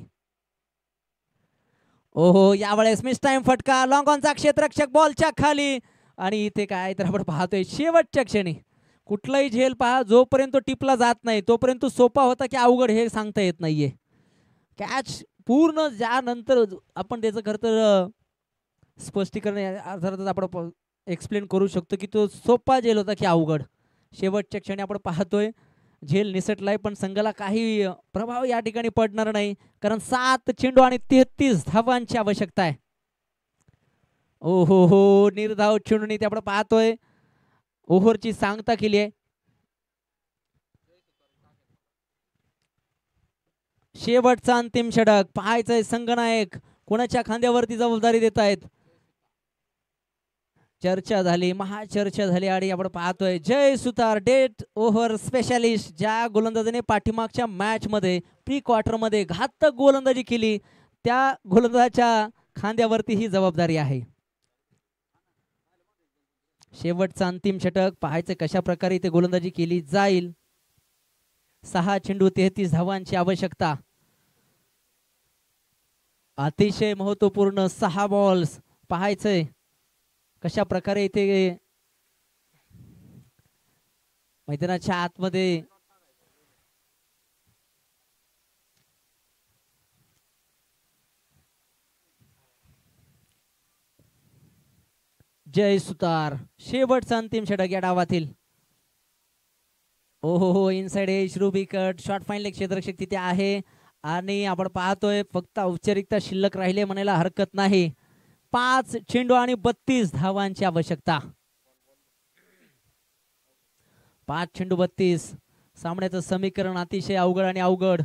ओहो यावेळेस मिस टाइम फटका. लॉंग ऑनचा क्षेत्ररक्षक बॉलच्या खाली आणि इथे काय तर आपण पाहतोय शेवटच्या क्षणी कुठलाही झेल पहा, जोपर्यंत टिपला जात नाही तोपर्यंत सोपा होता की अवघड हे सांगता येत नाहीये. कॅच पूर्ण ज्यानंतर आपण त्याचं खरं तर स्पष्टीकरण अर्थातच आपण एक्सप्लेन करू शकतो की तो सोपा झेल होता की अवघड. शेवटच्या क्षणी आपण पाहतोय झेल निसटलाय, पण संघाला काही प्रभाव या ठिकाणी पडणार नाही, कारण 7 चेंडू आणि 33 धावांची आवश्यकता आहे. ओ हो हो, निर्धाव चेंडूने ते आपण पाहतोय ओव्हरची सांगता केली आहे. शेवटचा अंतिम षटक पाहायचंय, संघनायक कोणाच्या खांद्यावरती जबाबदारी देत आहेत. चर्चा झाली, महाचर्चा झाली आणि आपण पाहतोय जय सुतार डेट ओव्हर स्पेशालिस्ट, ज्या गोलंदाजाने पाठीमागच्या मॅच मध्ये प्री क्वार्टर मध्ये घातक गोलंदाजी केली, त्या गोलंदाजाच्या खांद्यावरती ही जबाबदारी आहे. शेवटचा अंतिम षटक पाहायचं कशा प्रकारे इथे गोलंदाजी केली जाईल. 6 चेंडू 33 धावांची आवश्यकता. अतिशय महत्वपूर्ण 6 बॉल्स. पाहायचंय कशा प्रकारे इथे मैदानाच्या आतमध्ये जय सुतार शेवटचा अंतिम षटक या डावातील. ओ हो, इनसाइड एज रुबी कट शॉर्ट फाईन क्षेत्ररक्षक तिथे आहे आणि आपण पाहतोय फक्त औपचारिकता शिल्लक राहिले म्हणायला हरकत नाही. 5 चेंडू आणि 32 धावांची आवश्यकता. 5 चेंडू 32. सामन्याचं समीकरण अतिशय अवघड आणि अवघड.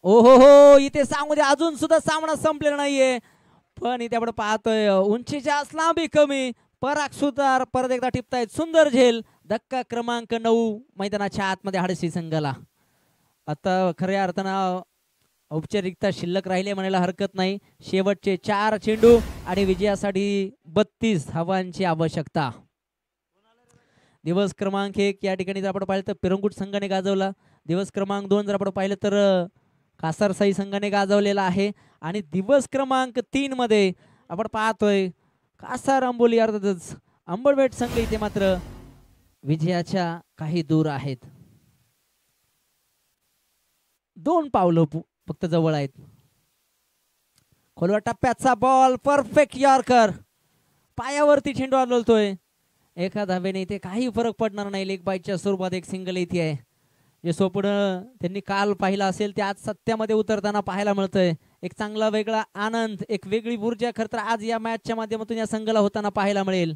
ओ हो, इथे सांगू दे अजून सुद्धा सामना संपलेला नाहीये, पण इथे आपण पाहतोय उंचीच्या लांबी कमी. पराग सुतार परत एकदा टिपतायत. सुंदर झेल. धक्का क्रमांक 9 मैदानाच्या आतमध्ये हडसी संघाला. आता खऱ्या अर्थानं औपचारिकता शिल्लक राहिले म्हणायला हरकत नाही. शेवटचे 4 चेंडू आणि विजयासाठी 32 धावांची आवश्यकता. दिवस क्रमांक 1 या ठिकाणी जर आपण पाहिलं तर पिरंगुट संघाने गाजवला. दिवस क्रमांक 2 जर आपण पाहिलं तर कासारसाई संघाने गाजवलेला आहे. आणि दिवस क्रमांक 3 मध्ये आपण पाहतोय कासार अंबोली अर्थातच अंबरवेट संघ इथे मात्र विजयाच्या काही दूर आहेत. 2 पावलं फक्त जवळ आहेत. खोलवा टप्प्याचा बॉल परफेक्ट यॉर्कर. पायावरती चेंडू आदळतोय. एका धावेने इथे काही फरक पडणार नाही. लेग बाईटच्या स्वरूपात एक सिंगल इथे आहे. जे स्वप्न त्यांनी काल पाहिलं असेल ते आज सत्यामध्ये उतरताना पाहायला मिळतंय. एक चांगला वेगळा आनंद, एक वेगळी ऊर्जा खरं तर आज या मॅचच्या माध्यमातून या संघाला होताना पाहायला मिळेल.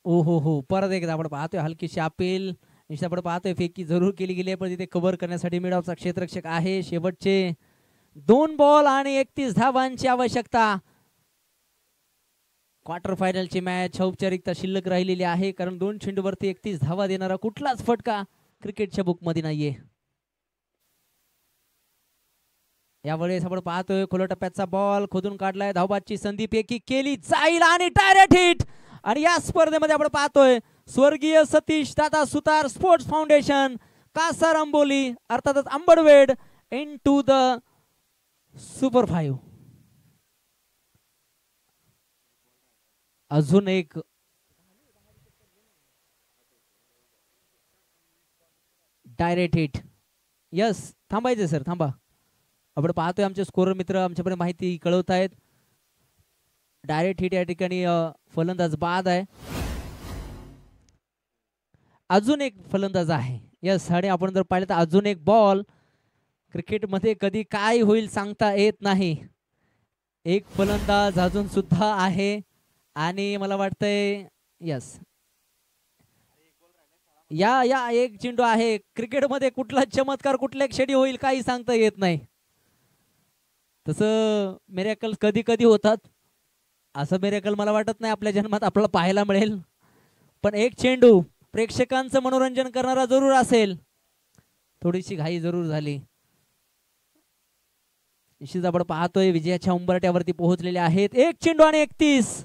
ओ हो, परत एकदा आपण पाहतोय हलकीशी अपील. आपण पाहतोय फेकी जरूर केली गेली, पण तिथे कव्हर करण्यासाठी मिडऑफचा क्षेत्ररक्षक आहे. शेवटचे 2 बॉल आणि 31 धावांची आवश्यकता. क्वार्टर फायनलची मॅच औपचारिकता शिल्लक राहिलेली आहे, कारण 2 चेंडूवरती 31 धावा देणारा कुठलाच फटका क्रिकेटच्या बुक मध्ये नाहीये. यावेळेस आपण पाहतोय खोल टप्प्याचा बॉल खोदून काढलाय. धावबादची संधी फेकी केली जाईल आणि डायरेक्ट हिट. आणि या स्पर्धेमध्ये आपण पाहतोय स्वर्गीय सतीश दादा सुतार स्पोर्ट्स फाउंडेशन कासार अंबोली अर्थातच अंबडवेड इनटू द सुपर 5. अजून एक डायरेक्ट हिट. यस, थांबायचे सर, थांबा. आपण पाहतोय आमचे स्कोरर मित्र आमच्यापर्यंत माहिती कळवत आहेत. डायरेक्ट हिट या ठिकाणी फलंदाज बाद आहे. अजून एक फलंदाज आहे. यस, आणि आपण जर पाहिलं तर अजून एक बॉल. क्रिकेटमध्ये कधी काय होईल सांगता येत नाही. एक फलंदाज अजून सुद्धा आहे आणि मला वाटतंय यस या एक चेंडू आहे. क्रिकेटमध्ये कुठला चमत्कार कुठल्या क्षणी होईल काही सांगता येत नाही. तसं मिरेकल कधी कधी होतात. असं मिरेकल मला वाटत नाही आपल्या जन्मात आपल्याला पाहायला मिळेल. पण एक चेंडू प्रेक्षकांचं मनोरंजन करणारा जरूर असेल. थोडीशी घाई जरूर झाली. निश्चित आपण पाहतोय विजयाच्या उंबरट्यावरती पोहोचलेले आहेत. 1 चेंडू आणि 31.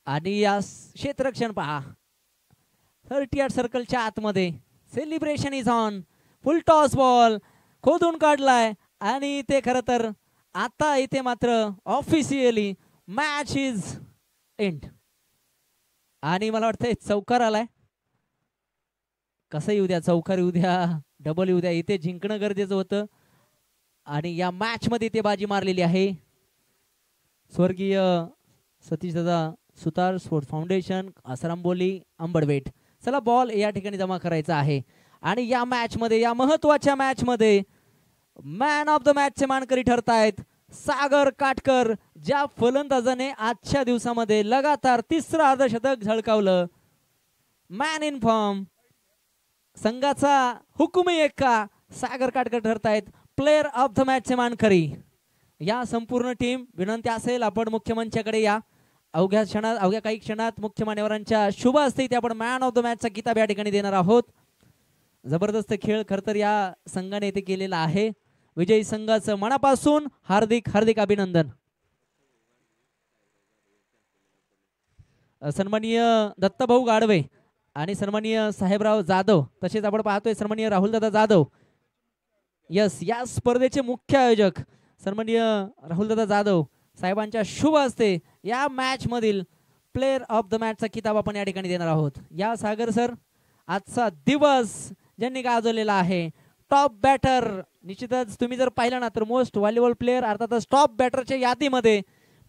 आणि या क्षेत्ररक्षण पहा 38 सर्कलच्या आतमध्ये. Celebration is on. Full toss ball खोदून काढलाय आणि ते खरं तर आता इथे मात्र ऑफिशियली मॅच इज एंड आणि मला वाटतंय चौकार आलाय. कसं येऊ द्या, चौकार येऊ द्या, डबल येऊ द्या, इथे जिंकणं गरजेचं होतं आणि या मॅच मध्ये ते बाजी मारलेली आहे. स्वर्गीय सतीश दादा सुतार स्पोर्ट्स फाउंडेशन आसारामबोली अंबडवेट. चला बॉल या ठिकाणी जमा करायचा आहे आणि या मॅच मध्ये, या महत्वाच्या मॅच मध्ये मॅन ऑफ द मॅच चे मानकरी ठरतायत सागर काटकर, ज्या फलंदाजाने आजच्या दिवसामध्ये लगातार तिसरा अर्धशतक झळकावलं. मॅन इन फॉर्म, संघाचा हुकुमी एक्का सागर काटकर ठरतायत प्लेयर ऑफ द मॅच चे मानकरी. या संपूर्ण टीम विनंती असेल आपण मुख्य मंचाकडे या. अवघ्या काही क्षणात मुख्य मान्यवरांच्या शुभ हस्ते इथे आपण मॅन ऑफ द मॅचचा किताब या ठिकाणी देणार आहोत. जबरदस्त खेळ खरं तर या संघाने इथे केलेला आहे. विजयी संघाचं मनापासून हार्दिक हार्दिक अभिनंदन. सन्माननीय दत्ताभाऊ गाडवे आणि सन्माननीय साहेबराव जाधव, तसेच आपण पाहतोय सन्माननीय राहुलदादा जाधव, यस या स्पर्धेचे मुख्य आयोजक सन्माननीय राहुलदादा जाधव साहेबांच्या शुभ हस्ते या मॅच मधील प्लेयर ऑफ द मॅचचा किताब आपण या ठिकाणी देणार आहोत. या सागर सर, आजचा दिवस ज्यांनी गाजवलेला आहे टॉप बॅटर, निश्चितच तुम्ही जर पाहिलं ना तर मोस्ट व्हॅल्युएबल प्लेयर अर्थातच टॉप बॅटरच्या यादीमध्ये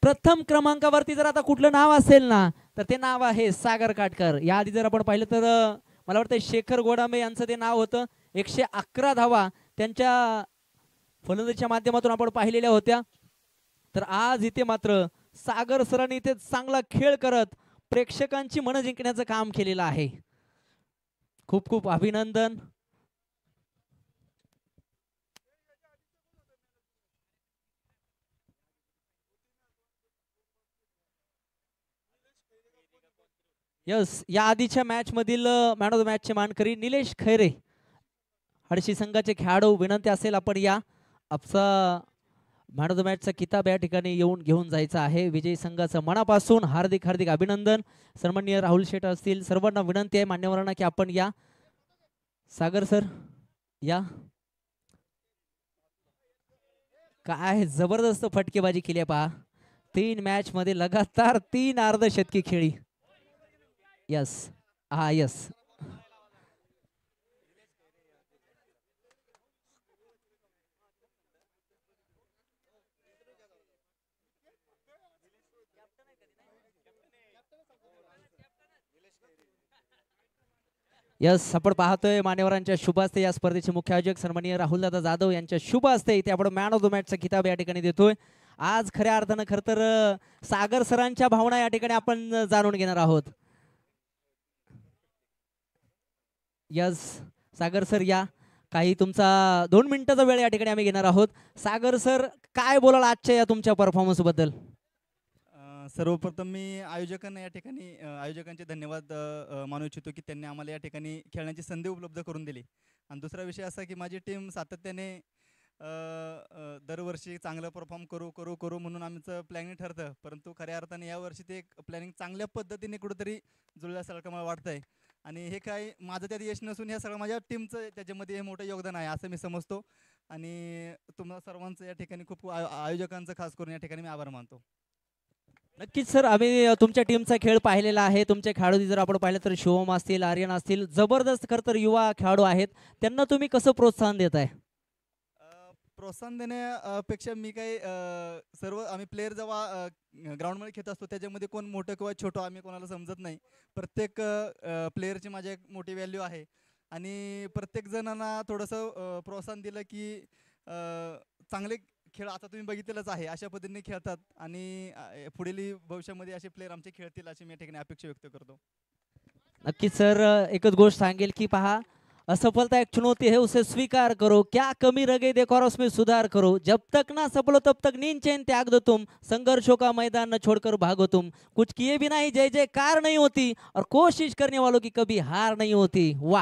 प्रथम क्रमांकावरती जर आता कुठलं नाव असेल ना तर ते नाव आहे सागर काटकर. याआधी जर आपण पाहिलं तर मला वाटतं शेखर गोडामे यांचं ते नाव होतं. 111 धावा त्यांच्या फलंदाजीच्या माध्यमातून आपण पाहिलेल्या होत्या. तर आज इथे मात्र सागर सरांनी इथे चांगला खेळ करत प्रेक्षकांची मन जिंकण्याचं काम केलेलं आहे. खूप खूप अभिनंदन. यस, या आधीच्या मॅच मधील मॅन ऑफ द मॅच चे मानकरी निलेश खैरे, हडशी संघाचे खेळाडू. विनंती असेल आपण या. आपचा मॅन ऑफ द मॅचचा किताब या ठिकाणी येऊन घेऊन जायचा आहे. विजयी संघाचं मनापासून हार्दिक हार्दिक अभिनंदन. सन्माननीय राहुल शेठ असतील, सर्वांना विनंती आहे मान्यवरांना की आपण या. सागर सर या. काय जबरदस्त फटकेबाजी केली आहे पहा. 3 मॅच मध्ये लगातार 3 अर्धशतकी खेळी. यस, हा यस. यस, आपण पाहतोय मान्यवरांच्या शुभ हस्ते या स्पर्धेचे मुख्य आयोजक सन्माननीय राहुलदादा जाधव यांच्या शुभ हस्ते इथे आपण मॅन ऑफ द मॅचचा किताब या ठिकाणी देतोय. आज खऱ्या अर्थानं खरं तर सागर सरांच्या भावना या ठिकाणी आपण जाणून घेणार आहोत. यस सागर सर या. काही तुमचा 2 मिनिटाचा वेळ या ठिकाणी आम्ही घेणार आहोत. सागर सर, काय बोलाल आजच्या या तुमच्या परफॉर्मन्स बद्दल? सर्वप्रथम मी आयोजकांना या ठिकाणी आयोजकांचे धन्यवाद मानू इच्छितो की त्यांनी आम्हाला या ठिकाणी खेळण्याची संधी उपलब्ध करून दिली. आणि दुसरा विषय असा की माझी टीम सातत्याने दरवर्षी चांगलं परफॉर्म करू म्हणून आमचं प्लॅनिंग ठरतं, परंतु खऱ्या अर्थाने यावर्षी ते प्लॅनिंग चांगल्या पद्धतीने कुठेतरी जुळल्यासारखं मला वाटतंय. आणि हे काय माझं त्यात यश नसून हे सगळं माझ्या टीमचं त्याच्यामध्ये हे मोठं योगदान आहे असं मी समजतो. आणि तुम्हाला सर्वांचं या ठिकाणी खूप आयोजकांचं खास करून या ठिकाणी मी आभार मानतो. नक्कीच सर, आम्ही तुमच्या टीमचा खेळ पाहिलेला आहे. तुमचे खेळाडू जर आपण पाहिलं तर शिवम असतील, आर्यन असतील, जबरदस्त खरं तर युवा खेळाडू आहेत. त्यांना तुम्ही कसं प्रोत्साहन देताय? प्रोत्साहन देण्यापेक्षा मी काही सर्व आम्ही प्लेयर जेव्हा ग्राउंडमध्ये खेळत असतो त्याच्यामध्ये कोण मोठं किंवा छोटं आम्ही कोणाला समजत नाही. प्रत्येक प्लेयरची माझी एक मोठी व्हॅल्यू आहे आणि प्रत्येक जणांना थोडंसं प्रोत्साहन दिलं की चांगले खेळ आता तुम्ही बघितलेलंच आहे अशा पद्धतीने खेळतात आणि पुढील भविष्यामध्ये असे प्लेयर आमचे खेळतील अशी मी या ठिकाणी अपेक्षा व्यक्त करतो. नक्कीच सर, एकच गोष्ट सांगेल की पहा, असफलता एक चुनौती है उसे स्वीकार करो, क्या कमी रह गई देखो और उसमें सुधार करो, जब तक ना सफल हो तब तक नींद चैन त्याग दो तुम, संघर्षों का मैदान न छोड़कर भागो तुम, कुछ किए बिना ही जय जयकार नहीं होती और कोशिश करने वालों की कभी हार नहीं होती. वाह.